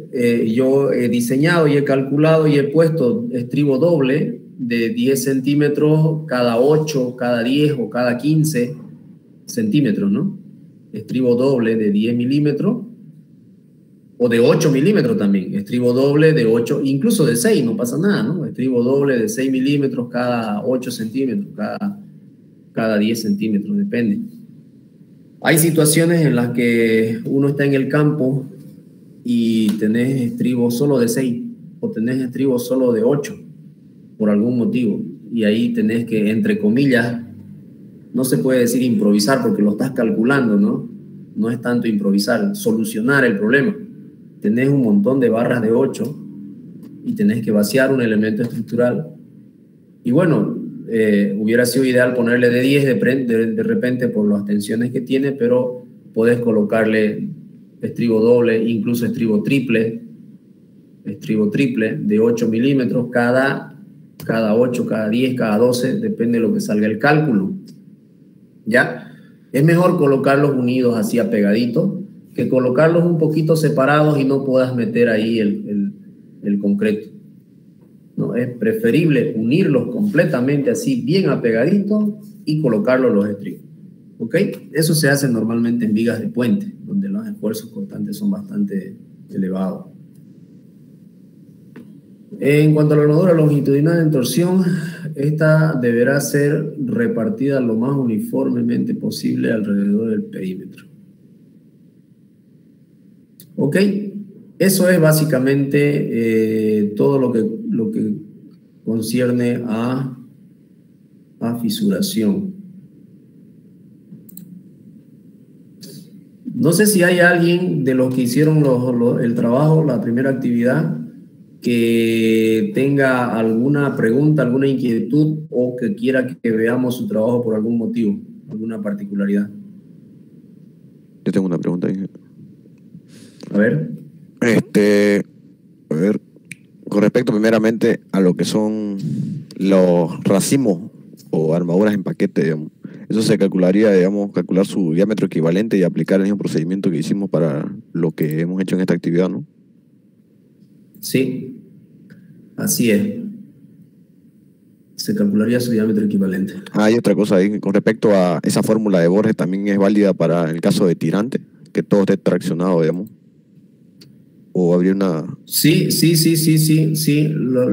yo he diseñado y he calculado y he puesto estribo doble de 10 centímetros cada 8, cada 10 o cada 15 centímetros, ¿no? Estribo doble de 10 milímetros o de 8 milímetros también. Estribo doble de 8, incluso de 6, no pasa nada, ¿no? Estribo doble de 6 milímetros cada 8 centímetros, cada 10 centímetros, depende. Hay situaciones en las que uno está en el campo y tenés estribo solo de 6 o tenés estribo solo de 8 por algún motivo, y ahí tenés que, entre comillas, no se puede decir improvisar porque lo estás calculando, ¿no? No es tanto improvisar, solucionar el problema. Tenés un montón de barras de 8 y tenés que vaciar un elemento estructural. Y bueno, hubiera sido ideal ponerle de 10 de repente por las tensiones que tiene, pero podés colocarle estribo doble, incluso estribo triple de 8 milímetros cada 8, cada 10, cada 12, depende de lo que salga el cálculo. ¿Ya? Es mejor colocarlos unidos así apegaditos que colocarlos un poquito separados y no puedas meter ahí el concreto. ¿No? Es preferible unirlos completamente así, bien apegaditos, y colocarlos los estribos. ¿Ok? Eso se hace normalmente en vigas de puente, donde los esfuerzos cortantes son bastante elevados. En cuanto a la armadura longitudinal en torsión, esta deberá ser repartida lo más uniformemente posible alrededor del perímetro. ¿Ok? Eso es básicamente todo lo que concierne a fisuración. No sé si hay alguien de los que hicieron el trabajo, la primera actividad, que tenga alguna pregunta, alguna inquietud o que quiera que veamos su trabajo por algún motivo, alguna particularidad. Yo tengo una pregunta ahí. A ver. A ver, con respecto primeramente a lo que son los racimos o armaduras en paquete, digamos, eso se calcularía, digamos, calcular su diámetro equivalente y aplicar el mismo procedimiento que hicimos para lo que hemos hecho en esta actividad, ¿no? Sí, así es. Se calcularía su diámetro equivalente. Hay otra cosa ahí, con respecto a esa fórmula de Borges, también es válida para el caso de tirante, que todo esté traccionado, digamos. ¿O habría una...? Sí.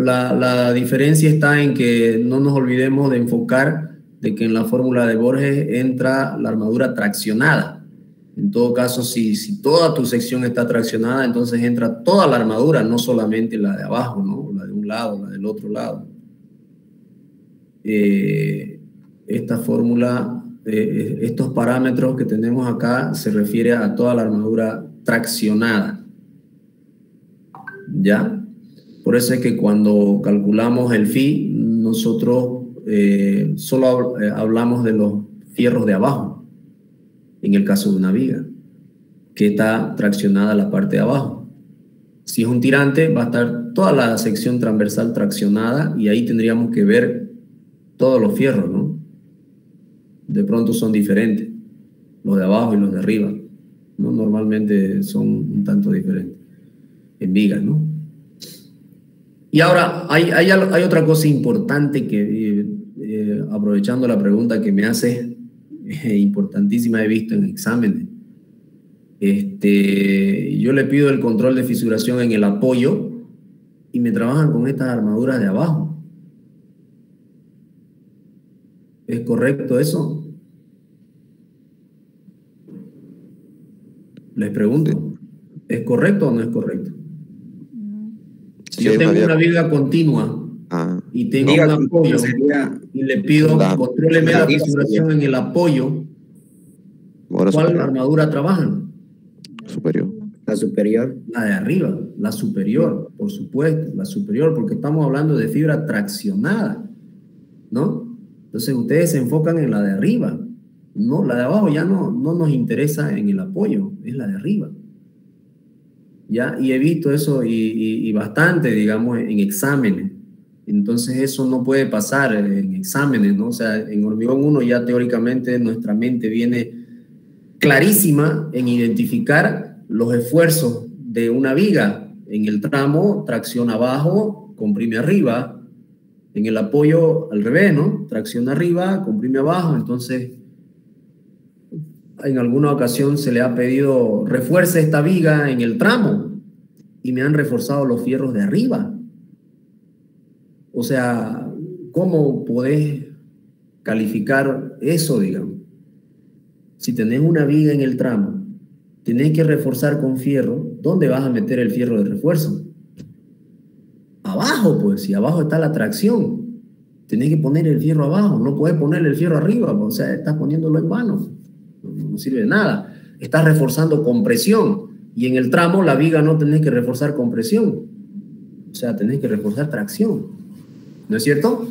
La diferencia está en que no nos olvidemos de enfocar de que en la fórmula de Borges entra la armadura traccionada. En todo caso, si toda tu sección está traccionada, entonces entra toda la armadura, no solamente la de abajo, ¿no? La de un lado, la del otro lado. Esta fórmula, estos parámetros que tenemos acá, se refiere a toda la armadura traccionada. ¿Ya? Por eso es que cuando calculamos el phi, nosotros solo hablamos de los fierros de abajo, en el caso de una viga, que está traccionada la parte de abajo. Si es un tirante, va a estar toda la sección transversal traccionada y ahí tendríamos que ver todos los fierros, ¿no? De pronto son diferentes, los de abajo y los de arriba, ¿no? Normalmente son un tanto diferentes en vigas, ¿no? Y ahora hay otra cosa importante que, aprovechando la pregunta que me hace, importantísima, he visto en exámenes. Yo le pido el control de fisuración en el apoyo y me trabajan con estas armaduras de abajo. ¿Es correcto eso? Les pregunto, ¿es correcto o no es correcto? Si yo tengo una viga continua y tengo un apoyo y le pido contróleme la fisuración en el apoyo, ¿cuál armadura trabajan? Superior. La superior. La de arriba, la superior, por supuesto, la superior, porque estamos hablando de fibra traccionada, ¿no? Entonces ustedes se enfocan en la de arriba, no, la de abajo ya no nos interesa en el apoyo, es la de arriba. ¿Ya? Y he visto eso y bastante, digamos, en exámenes. Entonces eso no puede pasar en exámenes, ¿no? O sea, en hormigón 1 ya teóricamente nuestra mente viene clarísima en identificar los esfuerzos de una viga. En el tramo, tracción abajo, comprime arriba. En el apoyo, al revés, ¿no? Tracción arriba, comprime abajo. Entonces, en alguna ocasión se le ha pedido refuerce esta viga en el tramo y me han reforzado los fierros de arriba. O sea, ¿cómo podés calificar eso, digamos? Si tenés una viga en el tramo, tenés que reforzar con fierro, ¿dónde vas a meter el fierro de refuerzo? Abajo, pues, si abajo está la tracción, tenés que poner el fierro abajo, no podés poner el fierro arriba, o sea, estás poniéndolo en vano, no sirve de nada. Estás reforzando con presión y en el tramo la viga no tenés que reforzar con presión, o sea, tenés que reforzar tracción, ¿no es cierto?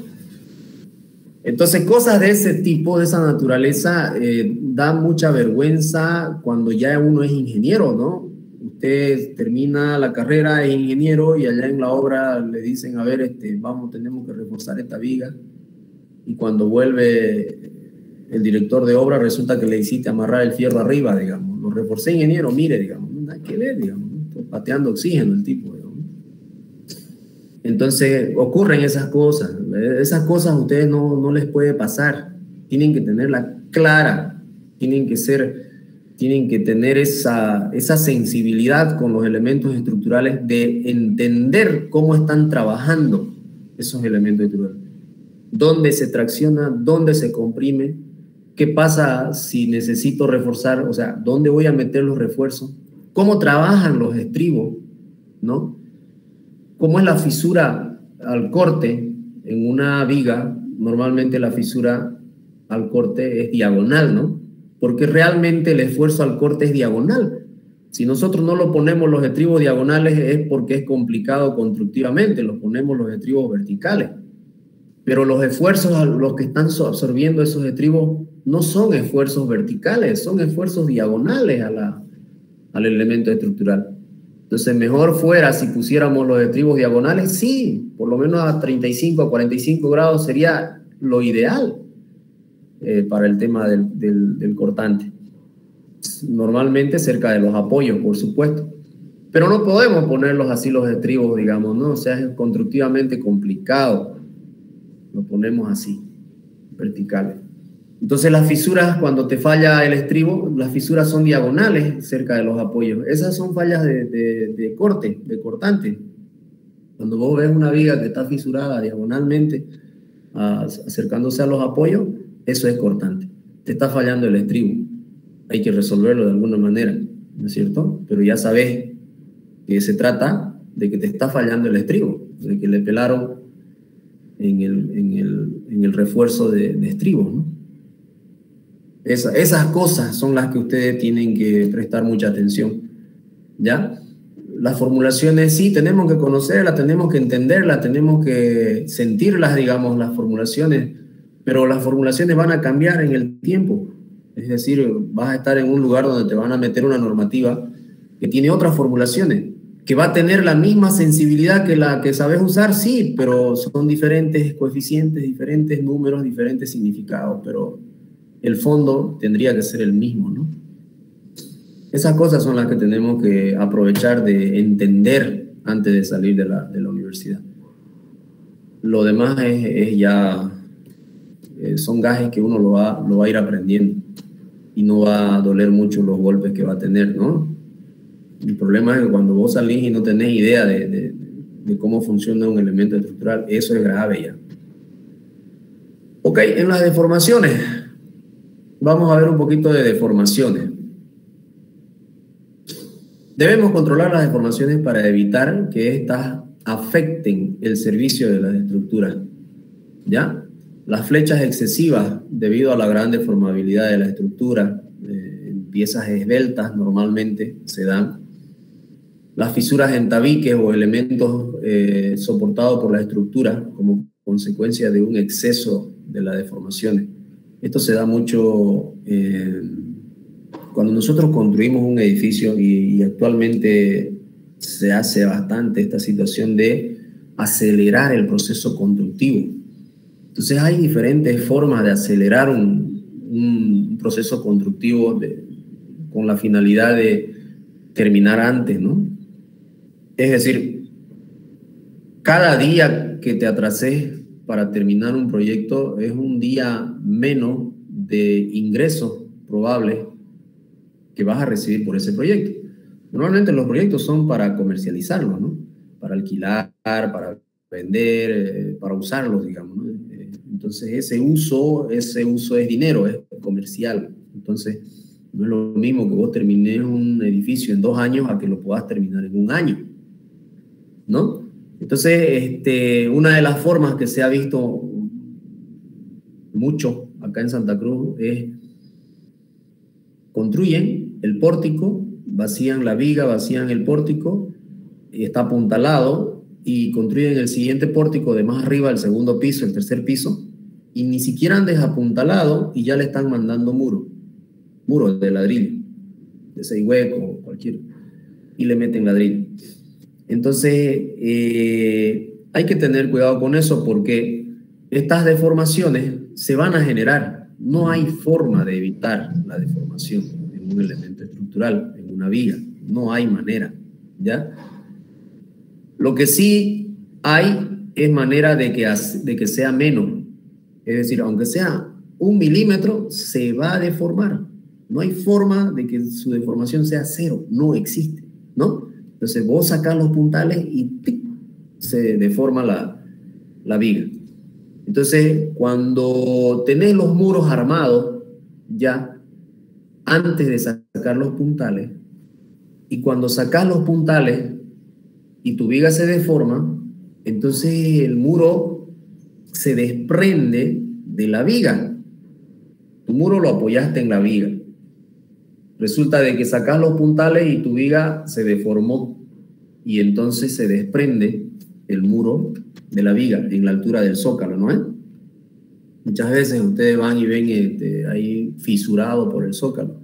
Entonces, cosas de ese tipo, de esa naturaleza, da mucha vergüenza cuando ya uno es ingeniero, ¿no? Usted termina la carrera, es ingeniero y allá en la obra le dicen, a ver, vamos, tenemos que reforzar esta viga. Y cuando vuelve el director de obra, resulta que le hiciste amarrar el fierro arriba, digamos. Lo reforcé, ingeniero, mire, digamos, no hay que ver, digamos. Estoy pateando oxígeno el tipo, digamos. Entonces ocurren esas cosas. Esas cosas a ustedes no les puede pasar. Tienen que tenerla clara. Tienen que tener esa sensibilidad con los elementos estructurales de entender cómo están trabajando esos elementos estructurales. Dónde se tracciona, dónde se comprime, qué pasa si necesito reforzar, o sea, dónde voy a meter los refuerzos, cómo trabajan los estribos, ¿no? ¿Cómo es la fisura al corte en una viga? Normalmente la fisura al corte es diagonal, ¿no? Porque realmente el esfuerzo al corte es diagonal. Si nosotros no lo ponemos los estribos diagonales es porque es complicado constructivamente, los ponemos los estribos verticales. Pero los esfuerzos, los que están absorbiendo esos estribos, no son esfuerzos verticales, son esfuerzos diagonales al elemento estructural. Entonces, mejor fuera si pusiéramos los estribos diagonales, sí, por lo menos a 35 a 45 grados sería lo ideal para el tema del cortante. Normalmente cerca de los apoyos, por supuesto. Pero no podemos ponerlos así los estribos, digamos, ¿no? O sea, es constructivamente complicado. Lo ponemos así, verticales. Entonces las fisuras, cuando te falla el estribo, las fisuras son diagonales cerca de los apoyos. Esas son fallas de corte, de cortante. Cuando vos ves una viga que está fisurada diagonalmente, acercándose a los apoyos, eso es cortante. Te está fallando el estribo. Hay que resolverlo de alguna manera, ¿no es cierto? Pero ya sabes que se trata de que te está fallando el estribo, de que le pelaron en el refuerzo de estribos, ¿no? Esas cosas son las que ustedes tienen que prestar mucha atención, ¿ya? Las formulaciones sí, tenemos que conocerlas, tenemos que entenderlas, tenemos que sentirlas, digamos, las formulaciones. pero las formulaciones van a cambiar en el tiempo. Es decir, vas a estar en un lugar donde te van a meter una normativa que tiene otras formulaciones, que va a tener la misma sensibilidad que la que sabes usar, sí, pero son diferentes coeficientes, diferentes números, diferentes significados, pero el fondo tendría que ser el mismo, ¿no? Esas cosas son las que tenemos que aprovechar de entender antes de salir de la universidad. Lo demás es ya, son gajes que uno lo va a ir aprendiendo y no va a doler mucho los golpes que va a tener, ¿no? El problema es que cuando vos salís y no tenés idea de cómo funciona un elemento estructural, eso es grave ya. Ok, en las deformaciones, vamos a ver un poquito de deformaciones. Debemos controlar las deformaciones para evitar que éstas afecten el servicio de las estructuras, ¿ya? Las flechas excesivas, debido a la gran deformabilidad de la estructura, piezas esbeltas normalmente se dan. Las fisuras en tabiques o elementos soportados por la estructura como consecuencia de un exceso de las deformaciones. Esto se da mucho cuando nosotros construimos un edificio y actualmente se hace bastante esta situación de acelerar el proceso constructivo. Entonces hay diferentes formas de acelerar un proceso constructivo con la finalidad de terminar antes, ¿no? Es decir, cada día que te atrases para terminar un proyecto es un día menos de ingresos probables que vas a recibir por ese proyecto. Normalmente los proyectos son para comercializarlos, ¿no? Para alquilar, para vender, para usarlos, digamos, ¿no? Entonces ese uso es dinero, es comercial. Entonces no es lo mismo que vos termines un edificio en 2 años a que lo puedas terminar en 1 año, ¿no? Entonces una de las formas que se ha visto mucho acá en Santa Cruz es construyen el pórtico, vacían la viga, vacían el pórtico, está apuntalado y construyen el siguiente pórtico de más arriba, el segundo piso, el tercer piso, y ni siquiera han desapuntalado y ya le están mandando muros de ladrillo, de 6 huecos, cualquier, y le meten ladrillo. Entonces, hay que tener cuidado con eso porque estas deformaciones se van a generar. No hay forma de evitar la deformación en un elemento estructural, en una viga. No hay manera, ¿ya? Lo que sí hay es manera de que sea menos. Es decir, aunque sea 1 milímetro, se va a deformar. No hay forma de que su deformación sea 0. No existe, ¿no? Entonces vos sacás los puntales y ¡tic!, se deforma la viga. Entonces, cuando tenés los muros armados, ya, antes de sacar los puntales, y cuando sacás los puntales y tu viga se deforma, entonces el muro se desprende de la viga. Tu muro lo apoyaste en la viga. Resulta de que sacás los puntales y tu viga se deformó y entonces se desprende el muro de la viga en la altura del zócalo, ¿no es? Muchas veces ustedes van y ven ahí fisurado por el zócalo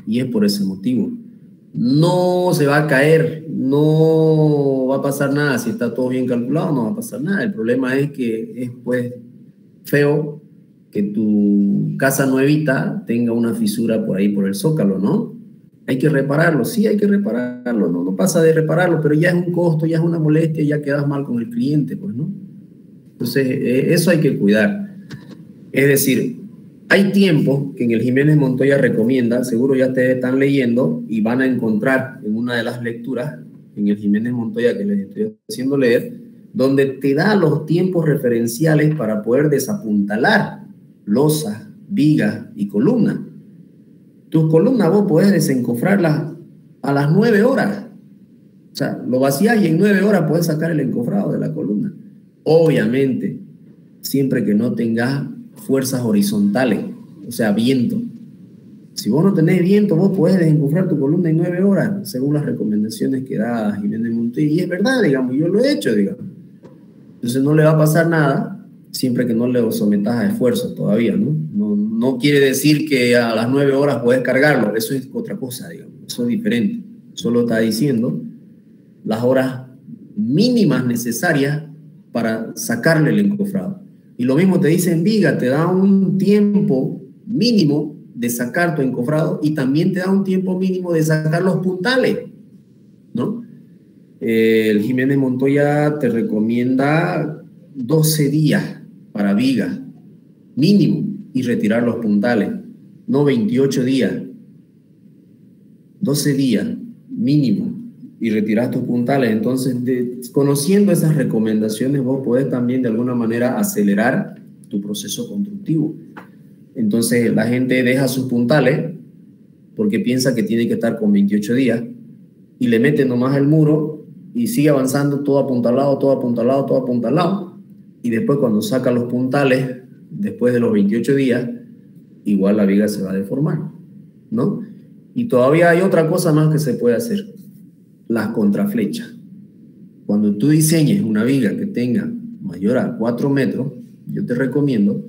y es por ese motivo. No se va a caer, no va a pasar nada. Si está todo bien calculado, no va a pasar nada. El problema es que es pues feo que tu casa nuevita tenga una fisura por ahí por el zócalo, ¿no? Hay que repararlo, sí, hay que repararlo, no pasa de repararlo, pero ya es un costo, ya es una molestia, ya quedas mal con el cliente, pues, ¿no? Entonces, eso hay que cuidar. Es decir, hay tiempos que en el Jiménez Montoya recomienda, seguro ya ustedes están leyendo y van a encontrar en una de las lecturas, en el Jiménez Montoya que les estoy haciendo leer, donde te da los tiempos referenciales para poder desapuntalar losas, vigas y columnas. Tus columnas vos podés desencofrarlas a las 9 horas. O sea, lo vacías y en 9 horas podés sacar el encofrado de la columna. Obviamente, siempre que no tengas fuerzas horizontales, o sea, viento. Si vos no tenés viento, vos podés desencofrar tu columna en 9 horas, según las recomendaciones que da Jiménez Montoya. Y es verdad, digamos, yo lo he hecho, digamos. Entonces no le va a pasar nada siempre que no le sometas a esfuerzo todavía, ¿no? No quiere decir que a las 9 horas puedes cargarlo, eso es otra cosa, digamos, eso es diferente. Solo está diciendo las horas mínimas necesarias para sacarle el encofrado. Y lo mismo te dice en viga, te da un tiempo mínimo de sacar tu encofrado y también te da un tiempo mínimo de sacar los puntales, ¿no? El Jiménez Montoya te recomienda 12 días para viga, mínimo, y retirar los puntales, no 28 días, 12 días, mínimo, y retirar tus puntales. Entonces, conociendo esas recomendaciones, vos podés también de alguna manera acelerar tu proceso constructivo. Entonces, la gente deja sus puntales porque piensa que tiene que estar con 28 días y le mete nomás el muro y sigue avanzando todo apuntalado, todo apuntalado, todo apuntalado. Y después, cuando saca los puntales, después de los 28 días, igual la viga se va a deformar, ¿no? Y todavía hay otra cosa más que se puede hacer, las contraflechas. Cuando tú diseñes una viga que tenga mayor a 4 metros, yo te recomiendo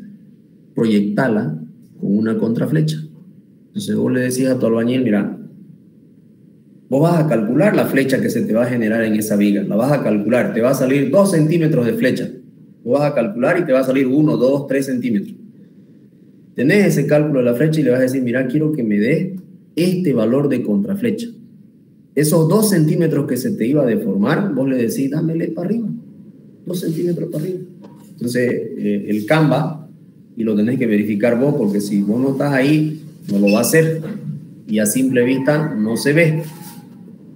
proyectarla con una contraflecha. Entonces vos le decís a tu albañil, mira, vos vas a calcular la flecha que se te va a generar en esa viga, la vas a calcular, te va a salir 2 centímetros de flecha, vos vas a calcular y te va a salir 1, 2, 3 centímetros. Tenés ese cálculo de la flecha y le vas a decir, mira, quiero que me dé este valor de contraflecha. Esos 2 centímetros que se te iba a deformar, vos le decís, dámele para arriba, 2 centímetros para arriba. Entonces, el Canva, y lo tenés que verificar vos, porque si vos no estás ahí, no lo va a hacer, y a simple vista no se ve.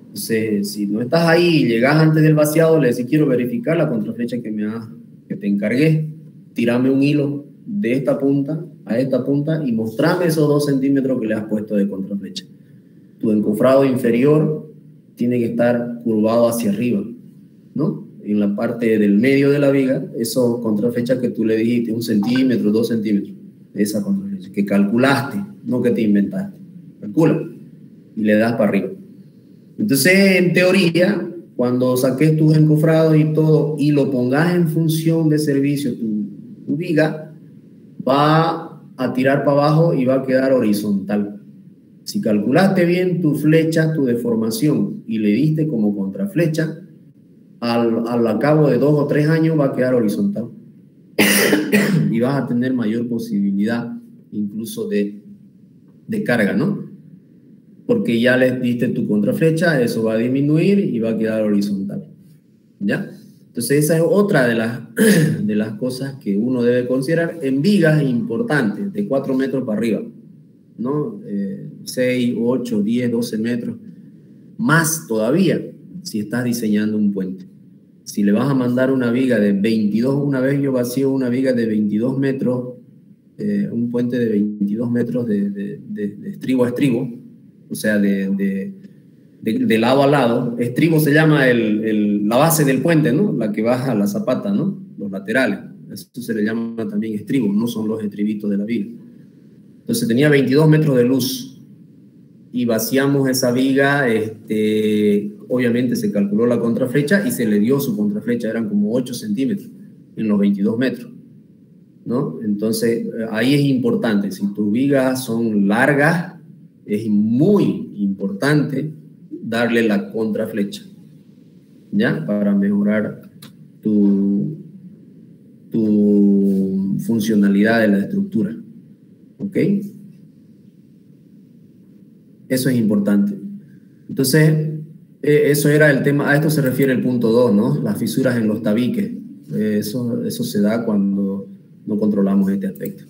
Entonces, si no estás ahí y llegás antes del vaciado, le decís, quiero verificar la contraflecha que te encargué, tirame un hilo de esta punta a esta punta y mostrame esos 2 centímetros que le has puesto de contraflecha. Tu encofrado inferior tiene que estar curvado hacia arriba, ¿no? En la parte del medio de la viga, esos contraflechas que tú le dijiste, 1 centímetro, 2 centímetros, esa contraflecha, que calculaste, no que te inventaste. Calcula y le das para arriba. Entonces, en teoría, cuando saques tus encofrados y todo y lo pongas en función de servicio, tu viga va a tirar para abajo y va a quedar horizontal. Si calculaste bien tu flecha, tu deformación y le diste como contraflecha, al cabo de 2 o 3 años va a quedar horizontal y vas a tener mayor posibilidad incluso de carga, ¿no? Porque ya le diste tu contraflecha, eso va a disminuir y va a quedar horizontal, ¿ya? Entonces esa es otra de las cosas que uno debe considerar en vigas importantes, de 4 metros para arriba, ¿no? 6, 8, 10, 12 metros, más todavía si estás diseñando un puente. Si le vas a mandar una viga de 22, una vez yo vacío una viga de 22 metros, un puente de 22 metros de estribo a estribo, o sea, de lado a lado. Estribo se llama la base del puente, ¿no? La que baja a la zapata, ¿no? Los laterales. Eso se le llama también estribo, no son los estribitos de la viga. Entonces tenía 22 metros de luz y vaciamos esa viga, obviamente se calculó la contraflecha y se le dio su contraflecha, eran como 8 centímetros en los 22 metros, ¿no? Entonces ahí es importante, si tus vigas son largas, es muy importante darle la contraflecha, ¿ya? Para mejorar tu funcionalidad de la estructura, ¿ok? Eso es importante. Entonces, eso era el tema, a esto se refiere el punto 2, ¿no? Las fisuras en los tabiques. Eso se da cuando no controlamos este aspecto.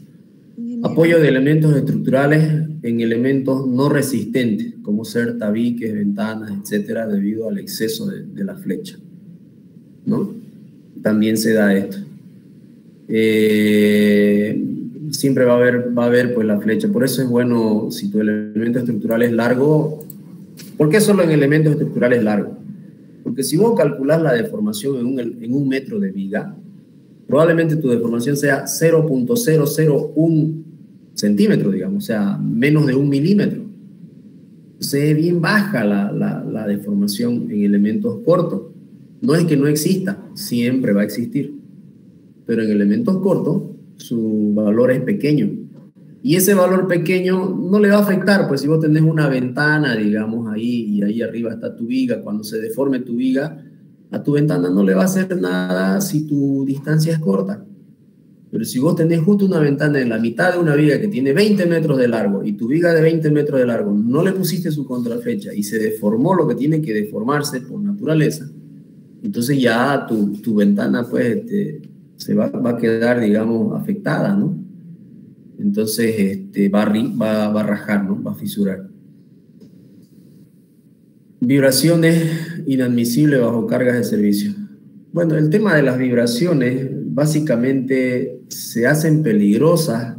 Apoyo de elementos estructurales en elementos no resistentes, como ser tabiques, ventanas, etcétera, debido al exceso de la flecha, ¿no? También se da esto. Siempre va a haber pues la flecha. Por eso es bueno, si tu elemento estructural es largo. ¿Por qué solo en elementos estructurales largos? Porque si vos calculás la deformación en un metro de viga, probablemente tu deformación sea 0.001 centímetros, digamos, o sea, menos de 1 milímetro. Entonces es bien baja la deformación en elementos cortos. No es que no exista, siempre va a existir. pero en elementos cortos su valor es pequeño. Y ese valor pequeño no le va a afectar, pues si vos tenés una ventana, digamos, ahí, y ahí arriba está tu viga, cuando se deforme tu viga, a tu ventana no le va a hacer nada si tu distancia es corta. Pero si vos tenés justo una ventana en la mitad de una viga que tiene 20 metros de largo y tu viga de 20 metros de largo no le pusiste su contraflecha y se deformó lo que tiene que deformarse por naturaleza, entonces ya tu ventana pues se va a quedar, digamos, afectada, ¿no? Entonces va a rajar, ¿no? Va a fisurar. Vibraciones inadmisibles bajo cargas de servicio. Bueno, el tema de las vibraciones básicamente se hacen peligrosas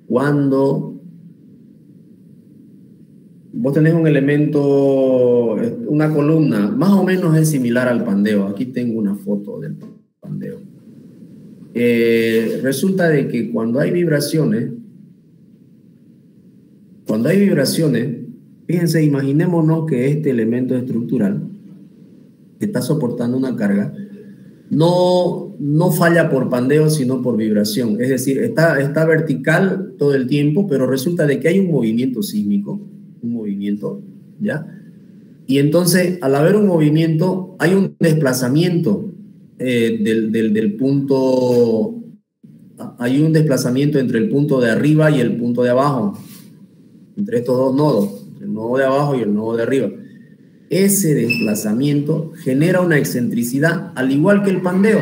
cuando vos tenés un elemento, una columna, más o menos es similar al pandeo. Aquí tengo una foto del pandeo. Resulta de que cuando hay vibraciones, fíjense, imaginémonos que este elemento estructural que está soportando una carga no falla por pandeo, sino por vibración. Es decir, está vertical todo el tiempo, pero resulta de que hay un movimiento sísmico, ¿ya? Y entonces, al haber un movimiento, hay un desplazamiento del punto, hay un desplazamiento entre el punto de arriba y el punto de abajo, entre estos dos nodos, el nodo de abajo y el nodo de arriba. Ese desplazamiento genera una excentricidad, al igual que el pandeo.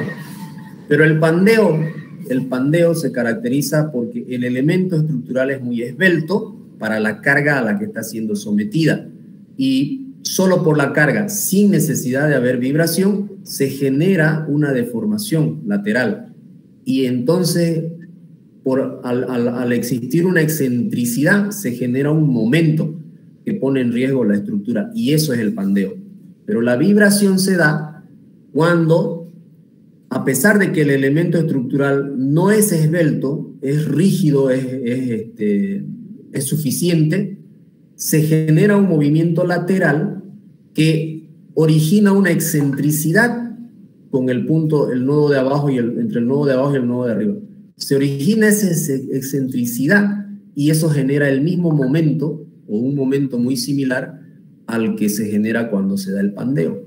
Pero el pandeo se caracteriza porque el elemento estructural es muy esbelto para la carga a la que está siendo sometida. Y solo por la carga, sin necesidad de haber vibración, se genera una deformación lateral. Y entonces, al existir una excentricidad, se genera un momento que pone en riesgo la estructura, y eso es el pandeo. Pero la vibración se da cuando, a pesar de que el elemento estructural no es esbelto, es rígido, es suficiente, se genera un movimiento lateral que origina una excentricidad con el nodo de abajo y entre el nodo de abajo y el nodo de arriba. Se origina esa excentricidad y eso genera el mismo momento, o un momento muy similar al que se genera cuando se da el pandeo,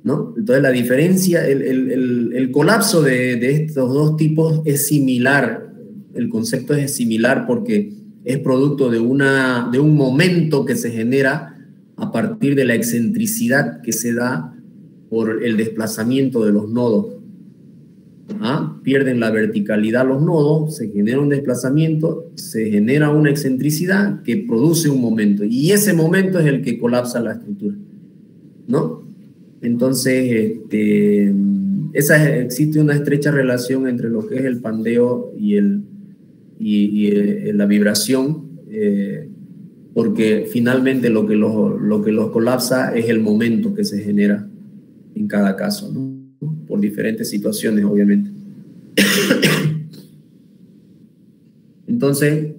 ¿no? Entonces la diferencia, el colapso de estos dos tipos es similar, el concepto es similar porque es producto de un momento que se genera a partir de la excentricidad que se da por el desplazamiento de los nodos. Pierden la verticalidad los nodos, se genera un desplazamiento, se genera una excentricidad que produce un momento, y ese momento es el que colapsa la estructura, ¿no? Entonces, existe una estrecha relación entre lo que es el pandeo y la vibración, porque finalmente lo que los colapsa es el momento que se genera en cada caso, ¿no? Por diferentes situaciones, obviamente. Entonces,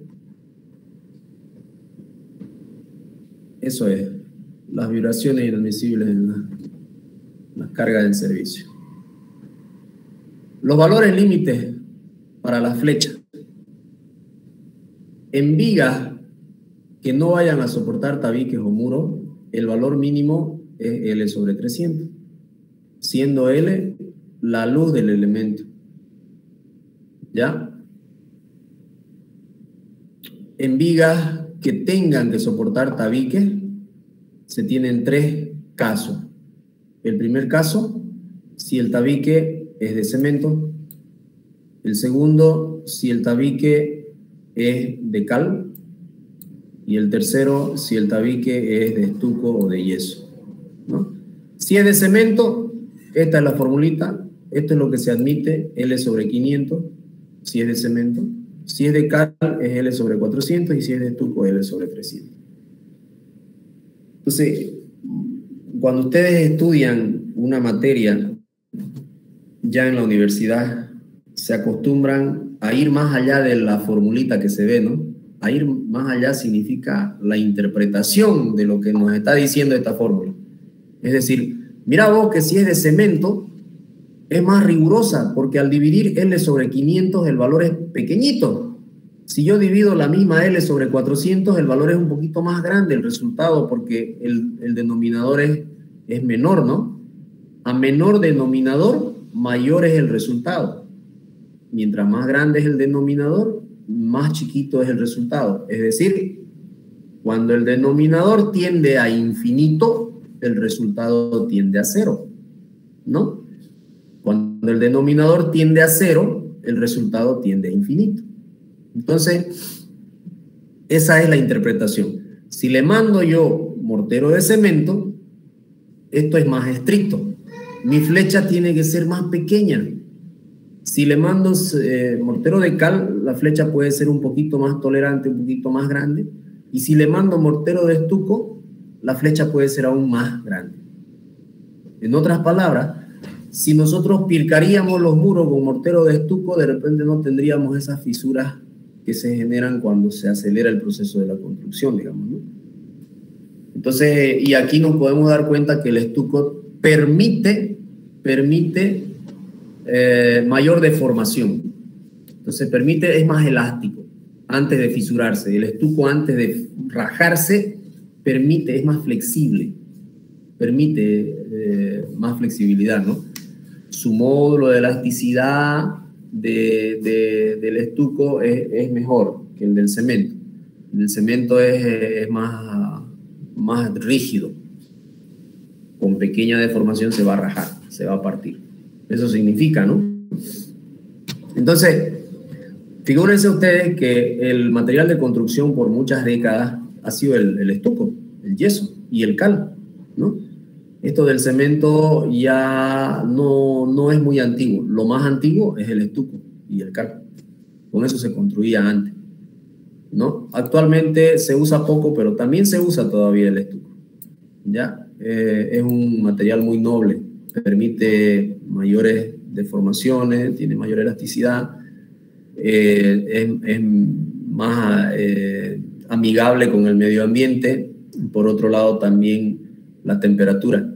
eso es, las vibraciones inadmisibles en las cargas del servicio. Los valores límites para la flecha. En vigas que no vayan a soportar tabiques o muros, el valor mínimo es L sobre 300, siendo L la luz del elemento. ¿Ya? En vigas que tengan que soportar tabiques, se tienen tres casos. El primer caso, si el tabique es de cemento. El segundo, si el tabique es de cal. Y el tercero, si el tabique es de estuco o de yeso, ¿no? Si es de cemento, esta es la formulita. Esto es lo que se admite, L sobre 500, si es de cemento. Si es de cal, es L sobre 400, y si es de estuco, L sobre 300. Entonces, cuando ustedes estudian una materia ya en la universidad, se acostumbran a ir más allá de la formulita que se ve, ¿no? A ir más allá significa la interpretación de lo que nos está diciendo esta fórmula. Es decir, mira vos que si es de cemento, es más rigurosa, porque al dividir L sobre 500 el valor es pequeñito. Si yo divido la misma L sobre 400, el valor es un poquito más grande, el resultado, porque el denominador es menor, ¿no? A menor denominador, mayor es el resultado. Mientras más grande es el denominador, más chiquito es el resultado. Es decir, cuando el denominador tiende a infinito, el resultado tiende a cero, ¿no? Cuando el denominador tiende a cero, el resultado tiende a infinito. Entonces, esa es la interpretación. Si le mando yo mortero de cemento, esto es más estricto. Mi flecha tiene que ser más pequeña. Si le mando mortero de cal, la flecha puede ser un poquito más tolerante, un poquito más grande. Y si le mando mortero de estuco, la flecha puede ser aún más grande. En otras palabras, si nosotros pircaríamos los muros con mortero de estuco, de repente no tendríamos esas fisuras que se generan cuando se acelera el proceso de la construcción, digamos, ¿no? Entonces, y aquí nos podemos dar cuenta que el estuco permite mayor deformación. Entonces es más elástico antes de fisurarse. El estuco antes de rajarse es más flexible, permite más flexibilidad, ¿no? Su módulo de elasticidad del estuco es mejor que el del cemento. El del cemento es más rígido. Con pequeña deformación se va a rajar, se va a partir. Eso significa, ¿no? Entonces, figúrense ustedes que el material de construcción por muchas décadas ha sido el estuco, el yeso y el cal, ¿no? Esto del cemento ya no es muy antiguo. Lo más antiguo es el estuco y el cal. Con eso se construía antes, ¿no? Actualmente se usa poco, pero también se usa todavía el estuco, ¿ya? Es un material muy noble, permite mayores deformaciones, tiene mayor elasticidad, es más amigable con el medio ambiente. Por otro lado, también la temperatura.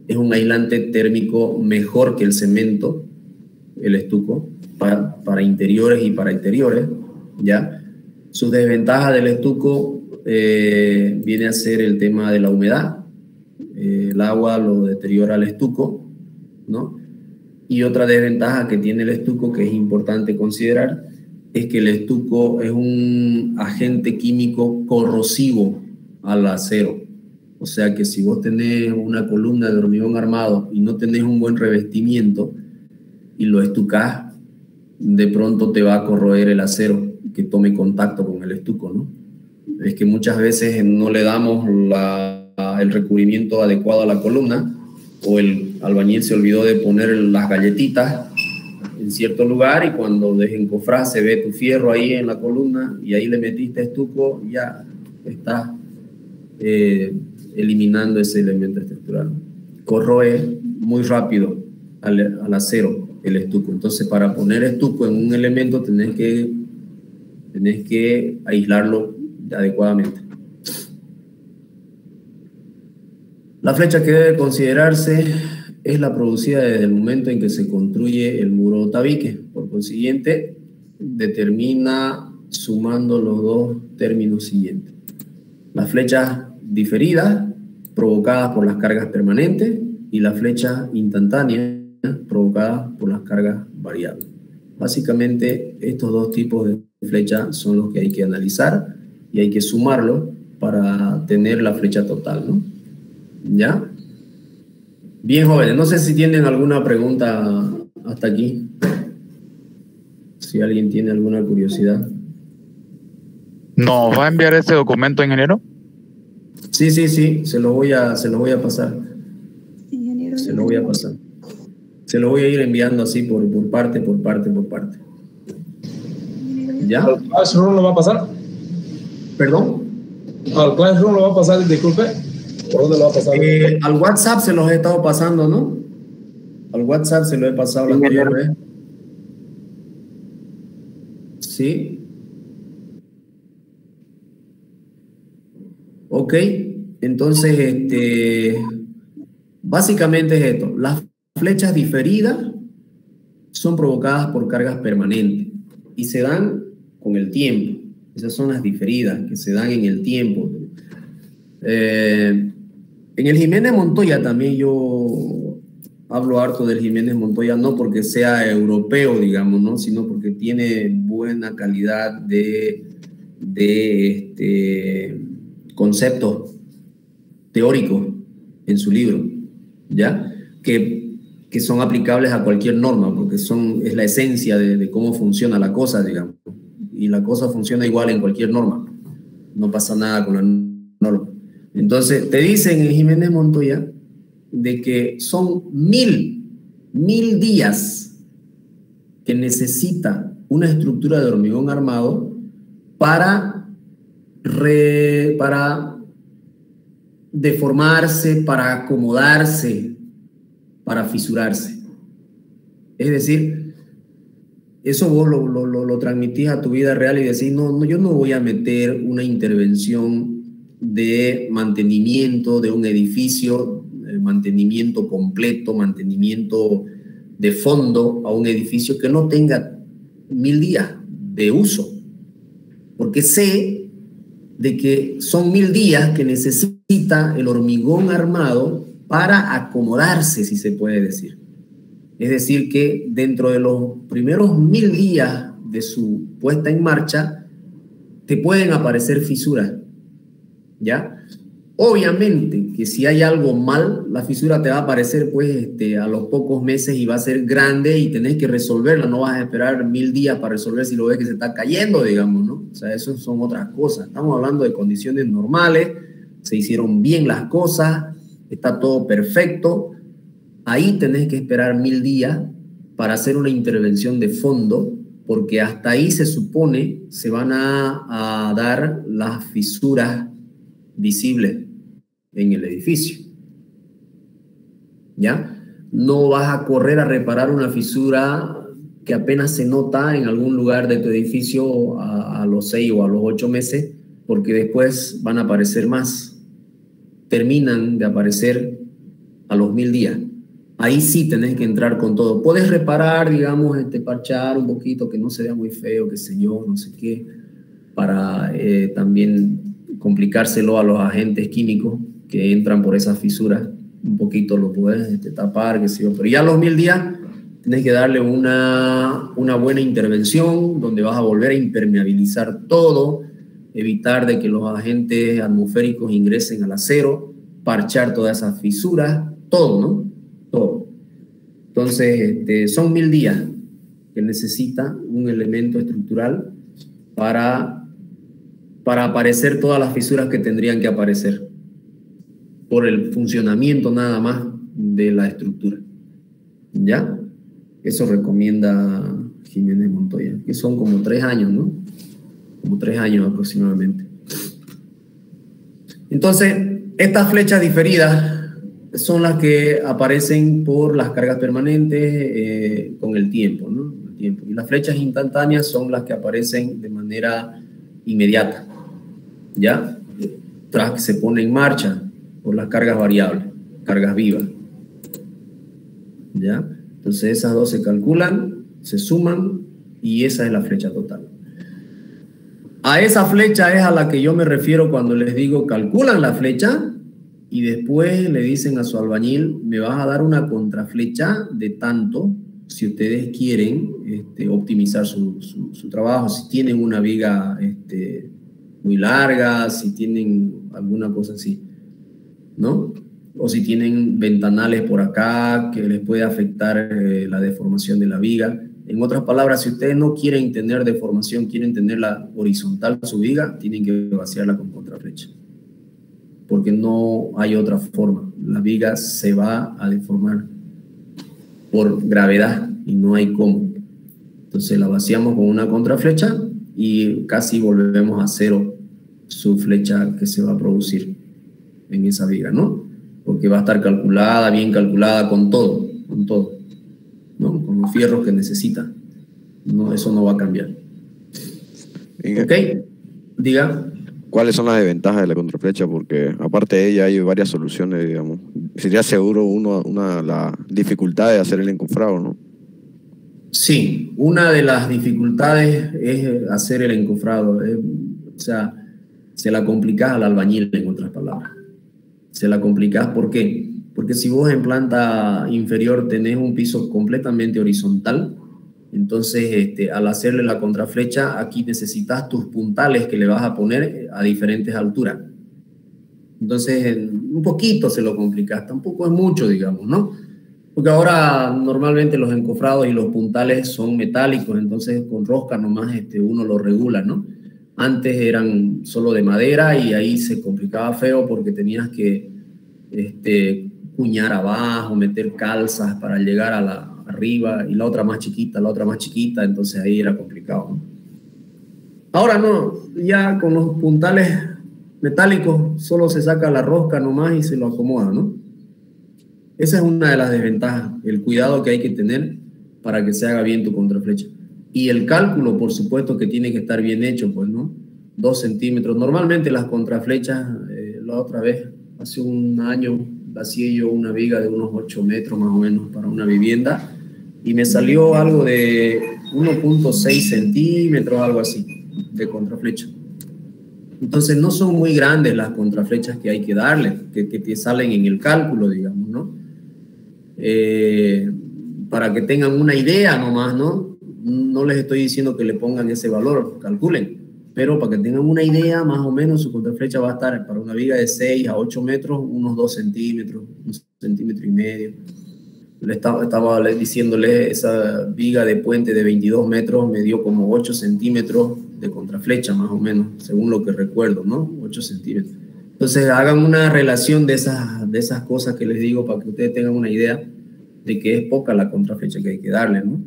Es un aislante térmico mejor que el cemento, el estuco, para interiores y para exteriores, ¿ya? Sus desventajas del estuco viene a ser el tema de la humedad. El agua lo deteriora el estuco, ¿no? Y otra desventaja que tiene el estuco, que es importante considerar, es que el estuco es un agente químico corrosivo al acero. O sea que si vos tenés una columna de hormigón armado y no tenés un buen revestimiento y lo estucás, de pronto te va a corroer el acero que tome contacto con el estuco, ¿no? Es que muchas veces no le damos el recubrimiento adecuado a la columna, o el albañil se olvidó de poner las galletitas en cierto lugar, y cuando desencofrás se ve tu fierro ahí en la columna y ahí le metiste estuco, ya estás eliminando ese elemento estructural. Corroe muy rápido al acero el estuco. Entonces, para poner estuco en un elemento tenés que aislarlo adecuadamente. La flecha que debe considerarse es la producida desde el momento en que se construye el muro o tabique. Por consiguiente, determina sumando los dos términos siguientes: las flechas diferidas provocadas por las cargas permanentes y las flechas instantáneas provocadas por las cargas variables. Básicamente, estos dos tipos de flechas son los que hay que analizar y hay que sumarlo para tener la flecha total, ¿no? ¿Ya? Bien, jóvenes, no sé si tienen alguna pregunta hasta aquí. Si alguien tiene alguna curiosidad. ¿Nos va a enviar este documento, ingeniero? Sí, se lo voy a pasar. Ingeniero, se lo voy a pasar. Se lo voy a ir enviando así por parte. ¿Ya? ¿Al Classroom lo va a pasar? ¿Perdón? ¿Al Classroom lo va a pasar, disculpe? ¿Por dónde lo va a pasar? Al WhatsApp se los he estado pasando, ¿no? Al WhatsApp se lo he pasado la anterior vez. Sí. Ok, entonces, básicamente es esto: las flechas diferidas son provocadas por cargas permanentes y se dan con el tiempo. Esas son las diferidas que se dan en el tiempo. En el Jiménez Montoya también yo hablo harto del Jiménez Montoya, no porque sea europeo, digamos, ¿no? Sino porque tiene buena calidad de conceptos teóricos en su libro, ¿ya? Que son aplicables a cualquier norma, porque es la esencia de cómo funciona la cosa, digamos. Y la cosa funciona igual en cualquier norma. No pasa nada con la norma. Entonces, te dicen en Jiménez Montoya de que son 1000 días que necesita una estructura de hormigón armado para deformarse, para acomodarse, para fisurarse. Es decir, eso vos lo transmitís a tu vida real y decís, no, yo no voy a meter una intervención de mantenimiento de un edificio, mantenimiento completo, mantenimiento de fondo a un edificio que no tenga 1000 días de uso, porque sé de que son 1000 días que necesita el hormigón armado para acomodarse, si se puede decir. Es decir, que dentro de los primeros 1000 días de su puesta en marcha, te pueden aparecer fisuras, ¿ya? Obviamente que si hay algo mal, la fisura te va a aparecer pues a los pocos meses y va a ser grande y tenés que resolverla. No vas a esperar 1000 días para resolver si lo ves que se está cayendo, digamos, ¿no? O sea, eso son otras cosas. Estamos hablando de condiciones normales, se hicieron bien las cosas, está todo perfecto. Ahí tenés que esperar 1000 días para hacer una intervención de fondo, porque hasta ahí se supone se van a dar las fisuras visibles en el edificio, ¿ya? No vas a correr a reparar una fisura que apenas se nota en algún lugar de tu edificio a los 6 o a los 8 meses, porque después van a aparecer más. Terminan de aparecer a los 1000 días. Ahí sí tenés que entrar con todo. Puedes reparar, digamos, parchar un poquito, que no se vea muy feo, qué sé yo, no sé qué, para también complicárselo a los agentes químicos que entran por esas fisuras. Un poquito lo puedes tapar, qué sé yo. Pero ya a los 1000 días tenés que darle una buena intervención donde vas a volver a impermeabilizar todo, evitar de que los agentes atmosféricos ingresen al acero, parchar todas esas fisuras, todo, ¿no? Todo. Entonces, son 1000 días que necesita un elemento estructural para aparecer todas las fisuras que tendrían que aparecer por el funcionamiento nada más de la estructura. ¿Ya? Eso recomienda Jiménez Montoya, que son como 3 años, ¿no? Como 3 años aproximadamente. Entonces, estas flechas diferidas son las que aparecen por las cargas permanentes con el tiempo, ¿no? El tiempo. Y las flechas instantáneas son las que aparecen de manera inmediata, ¿ya? Tras que se pone en marcha por las cargas variables, cargas vivas, ¿ya? Entonces esas dos se calculan, se suman y esa es la flecha total. A esa flecha es a la que yo me refiero cuando les digo calculan la flecha y después le dicen a su albañil, me vas a dar una contraflecha de tanto si ustedes quieren optimizar su trabajo, si tienen una viga muy larga, si tienen alguna cosa así, ¿no? O si tienen ventanales por acá que les puede afectar la deformación de la viga. En otras palabras, si ustedes no quieren tener deformación, quieren tenerla horizontal su viga, tienen que vaciarla con contraflecha, porque no hay otra forma. La viga se va a deformar por gravedad y no hay cómo. Entonces la vaciamos con una contraflecha y casi volvemos a cero su flecha que se va a producir en esa viga, ¿no? Porque va a estar calculada, bien calculada con todo, ¿no? Con los fierros que necesita. No, eso no va a cambiar. ¿Ok? Diga. ¿Cuáles son las desventajas de la contraflecha? Porque aparte de ella hay varias soluciones, digamos. Sería seguro la dificultad de hacer el encofrado, ¿no? Sí, una de las dificultades es hacer el encofrado. O sea, se la complicás al albañil, en otras palabras. Se la complicás, ¿por qué? Porque si vos en planta inferior tenés un piso completamente horizontal, entonces al hacerle la contraflecha, aquí necesitas tus puntales que le vas a poner a diferentes alturas. Entonces, un poquito se lo complicás, tampoco es mucho, digamos, ¿no? Porque ahora normalmente los encofrados y los puntales son metálicos, entonces con rosca nomás uno lo regula, ¿no? Antes eran solo de madera y ahí se complicaba feo porque tenías que cuñar abajo, meter calzas para llegar a la arriba y la otra más chiquita, entonces ahí era complicado, ¿no? Ahora no, ya con los puntales metálicos solo se saca la rosca nomás y se lo acomoda, ¿no? Esa es una de las desventajas, el cuidado que hay que tener para que se haga bien tu contraflecha. Y el cálculo, por supuesto, que tiene que estar bien hecho, pues, ¿no? 2 centímetros. Normalmente las contraflechas, la otra vez, hace un año, hacía yo una viga de unos 8 metros más o menos para una vivienda y me salió algo de 1.6 centímetros, algo así, de contraflecha. Entonces no son muy grandes las contraflechas que hay que darle, que te salen en el cálculo, digamos, ¿no? Para que tengan una idea nomás, ¿no? No les estoy diciendo que le pongan ese valor, calculen, pero para que tengan una idea, más o menos su contraflecha va a estar para una viga de 6 a 8 metros, unos 2 centímetros, 1,5 centímetros. Le estaba diciéndole, esa viga de puente de 22 metros me dio como 8 centímetros de contraflecha, más o menos, según lo que recuerdo, ¿no? 8 centímetros. Entonces hagan una relación de esas cosas que les digo para que ustedes tengan una idea de que es poca la contraflecha que hay que darle, ¿no?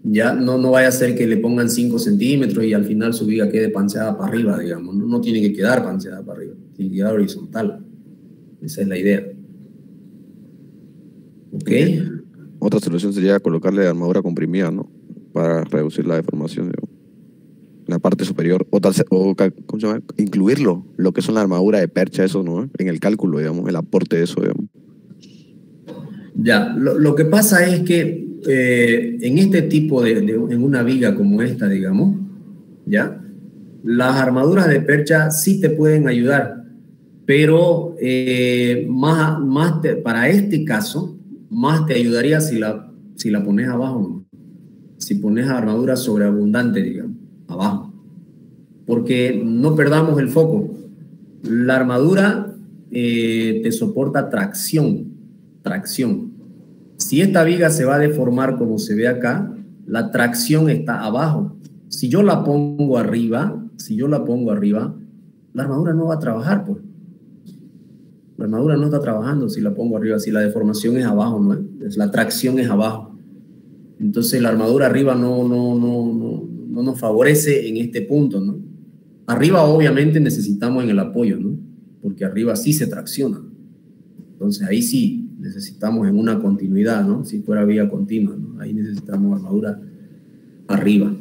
Ya no vaya a ser que le pongan 5 centímetros y al final su viga quede panseada para arriba, digamos. No tiene que quedar panseada para arriba, tiene que quedar horizontal. Esa es la idea. ¿Ok? Otra solución sería colocarle armadura comprimida, ¿no? Para reducir la deformación, digamos, en la parte superior. ¿Cómo se llama? Incluirlo, lo que son la armadura de percha, eso, ¿no? En el cálculo, digamos, el aporte de eso, digamos. Ya, lo que pasa es que en este tipo en una viga como esta, digamos, ¿ya? Las armaduras de percha sí te pueden ayudar, pero para este caso, más te ayudaría si la pones abajo, ¿no? Si pones armadura sobreabundante, digamos, abajo. Porque no perdamos el foco. La armadura te soporta tracción. Si esta viga se va a deformar como se ve acá, la tracción está abajo. Si yo la pongo arriba, la armadura no va a trabajar, pues. La armadura no está trabajando si la pongo arriba, si la deformación es abajo, ¿no? La tracción es abajo. Entonces la armadura arriba no nos favorece en este punto, ¿no? Arriba obviamente necesitamos en el apoyo, ¿no? Porque arriba sí se tracciona. Entonces ahí sí necesitamos en una continuidad, ¿no? Si fuera vía continua, ¿no? Ahí necesitamos armadura arriba.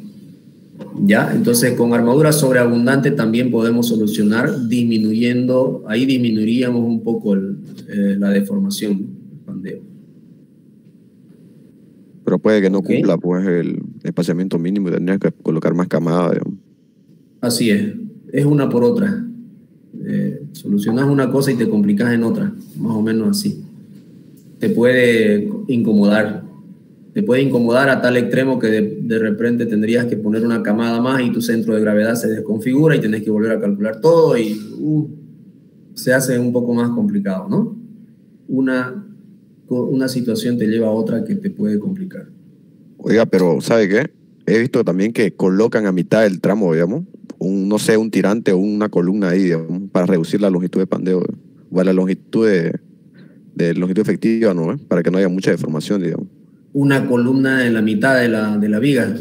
¿Ya? Entonces con armadura sobreabundante también podemos solucionar disminuyendo, ahí disminuiríamos un poco la deformación, ¿no? El pandeo. Pero puede que no cumpla pues el espaciamiento mínimo y tendrías que colocar más camadas, digamos. Así es una por otra. Solucionas una cosa y te complicas en otra, más o menos así. Te puede incomodar a tal extremo que de repente tendrías que poner una camada más y tu centro de gravedad se desconfigura y tenés que volver a calcular todo y se hace un poco más complicado, ¿no? Una situación te lleva a otra que te puede complicar. Oiga, pero ¿sabe qué? He visto también que colocan a mitad del tramo, digamos, no sé, un tirante o una columna ahí, digamos, para reducir la longitud de pandeo, o la longitud de longitud efectiva, ¿no? Para que no haya mucha deformación, digamos. Una columna en la mitad de la viga.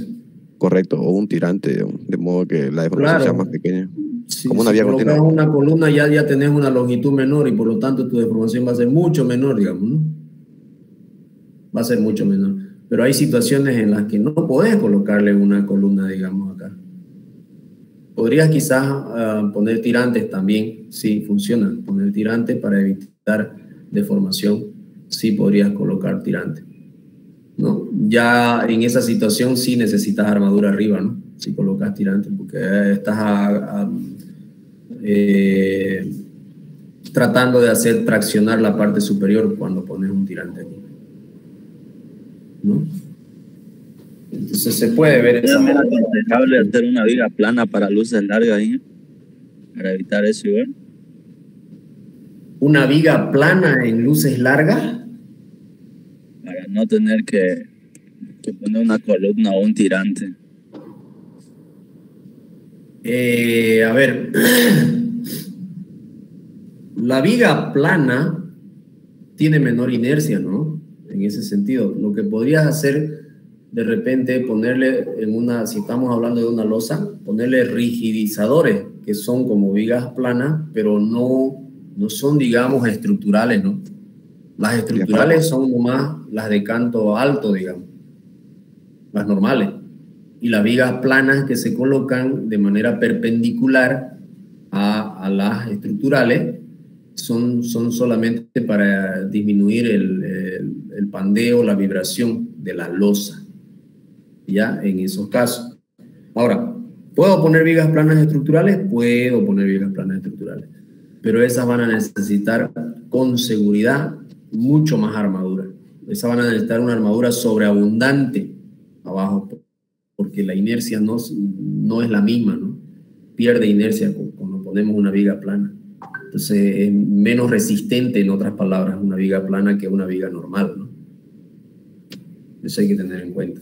Correcto, o un tirante, digamos, de modo que la deformación sea más pequeña. Sí, como una vía continua. Una columna ya tenés una longitud menor y por lo tanto tu deformación va a ser mucho menor, digamos, ¿no? Va a ser mucho menor. Pero hay situaciones en las que no podés colocarle una columna, digamos, acá. Podrías quizás poner tirantes también, sí, funciona. Poner tirantes para evitar deformación, sí podrías colocar tirantes. ¿no? Ya en esa situación sí necesitas armadura arriba, ¿no? Si colocas tirante, porque estás tratando de hacer traccionar la parte superior cuando pones un tirante aquí, ¿no? Entonces se puede ver ¿Es aconsejable hacer una viga plana para luces largas ahí? Para evitar eso igual. ¿Una viga plana en luces largas? Para no tener que poner una columna o un tirante. A ver, la viga plana tiene menor inercia, ¿no? En ese sentido, lo que podrías hacer de repente ponerle si estamos hablando de una losa, ponerle rigidizadores, que son como vigas planas, pero no son, digamos, estructurales, ¿no? Las estructurales son nomás las de canto alto, digamos, las normales. Y las vigas planas que se colocan de manera perpendicular a las estructurales son solamente para disminuir el pandeo, la vibración de la losa, ya en esos casos. Ahora, ¿puedo poner vigas planas estructurales? Puedo poner vigas planas estructurales, pero esas van a necesitar con seguridad mucho más armadura. Esas van a necesitar una armadura sobreabundante abajo, porque la inercia no es la misma, ¿no? Pierde inercia cuando ponemos una viga plana. Entonces es menos resistente, en otras palabras, una viga plana que una viga normal, ¿no? Eso hay que tener en cuenta.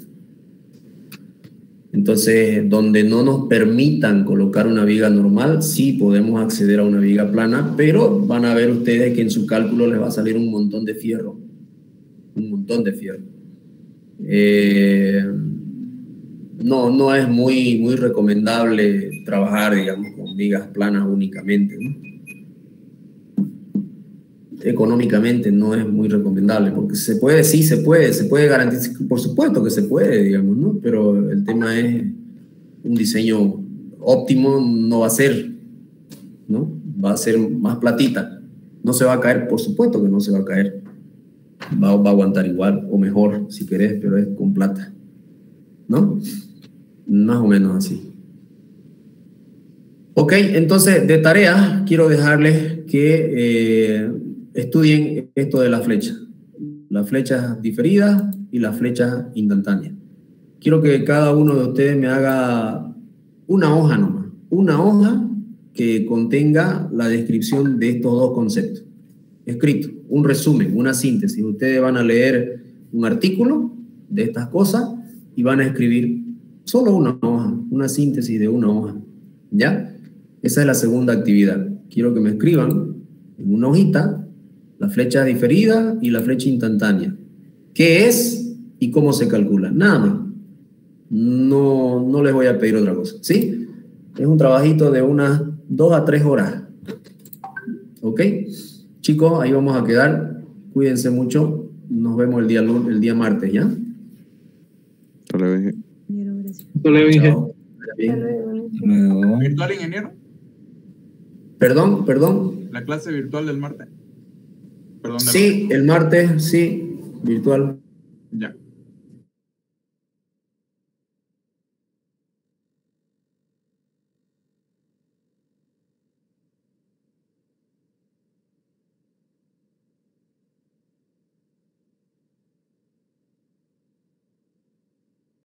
Entonces, donde no nos permitan colocar una viga normal, sí podemos acceder a una viga plana, pero van a ver ustedes que en su cálculo les va a salir un montón de fierro. Un montón de fierro. No es muy recomendable trabajar, digamos, con vigas planas únicamente, ¿no? Económicamente no es muy recomendable, porque se puede garantizar, por supuesto que se puede, digamos, ¿no? Pero el tema es un diseño óptimo no va a ser, ¿no? Va a ser más platita. No se va a caer, por supuesto que no se va a caer. Va a aguantar igual o mejor, si querés, pero es con plata, ¿no? Más o menos así. Ok, entonces de tarea quiero dejarles que estudien esto de las flechas diferidas y las flechas instantáneas. Quiero que cada uno de ustedes me haga una hoja nomás, una hoja que contenga la descripción de estos dos conceptos. Escrito, un resumen, una síntesis. Ustedes van a leer un artículo de estas cosas y van a escribir solo una hoja, una síntesis de una hoja, ¿ya? Esa es la segunda actividad. Quiero que me escriban en una hojita la flecha diferida y la flecha instantánea. ¿Qué es y cómo se calcula? Nada más. No les voy a pedir otra cosa, ¿sí? Es un trabajito de unas 2 a 3 horas. ¿Ok? Chicos, ahí vamos a quedar. Cuídense mucho. Nos vemos el día martes, ¿ya? Hasta luego. Hasta luego, ingeniero. ¿Virtual, ingeniero? Perdón. ¿La clase virtual del martes? Perdón, sí, el martes, sí, virtual. Ya.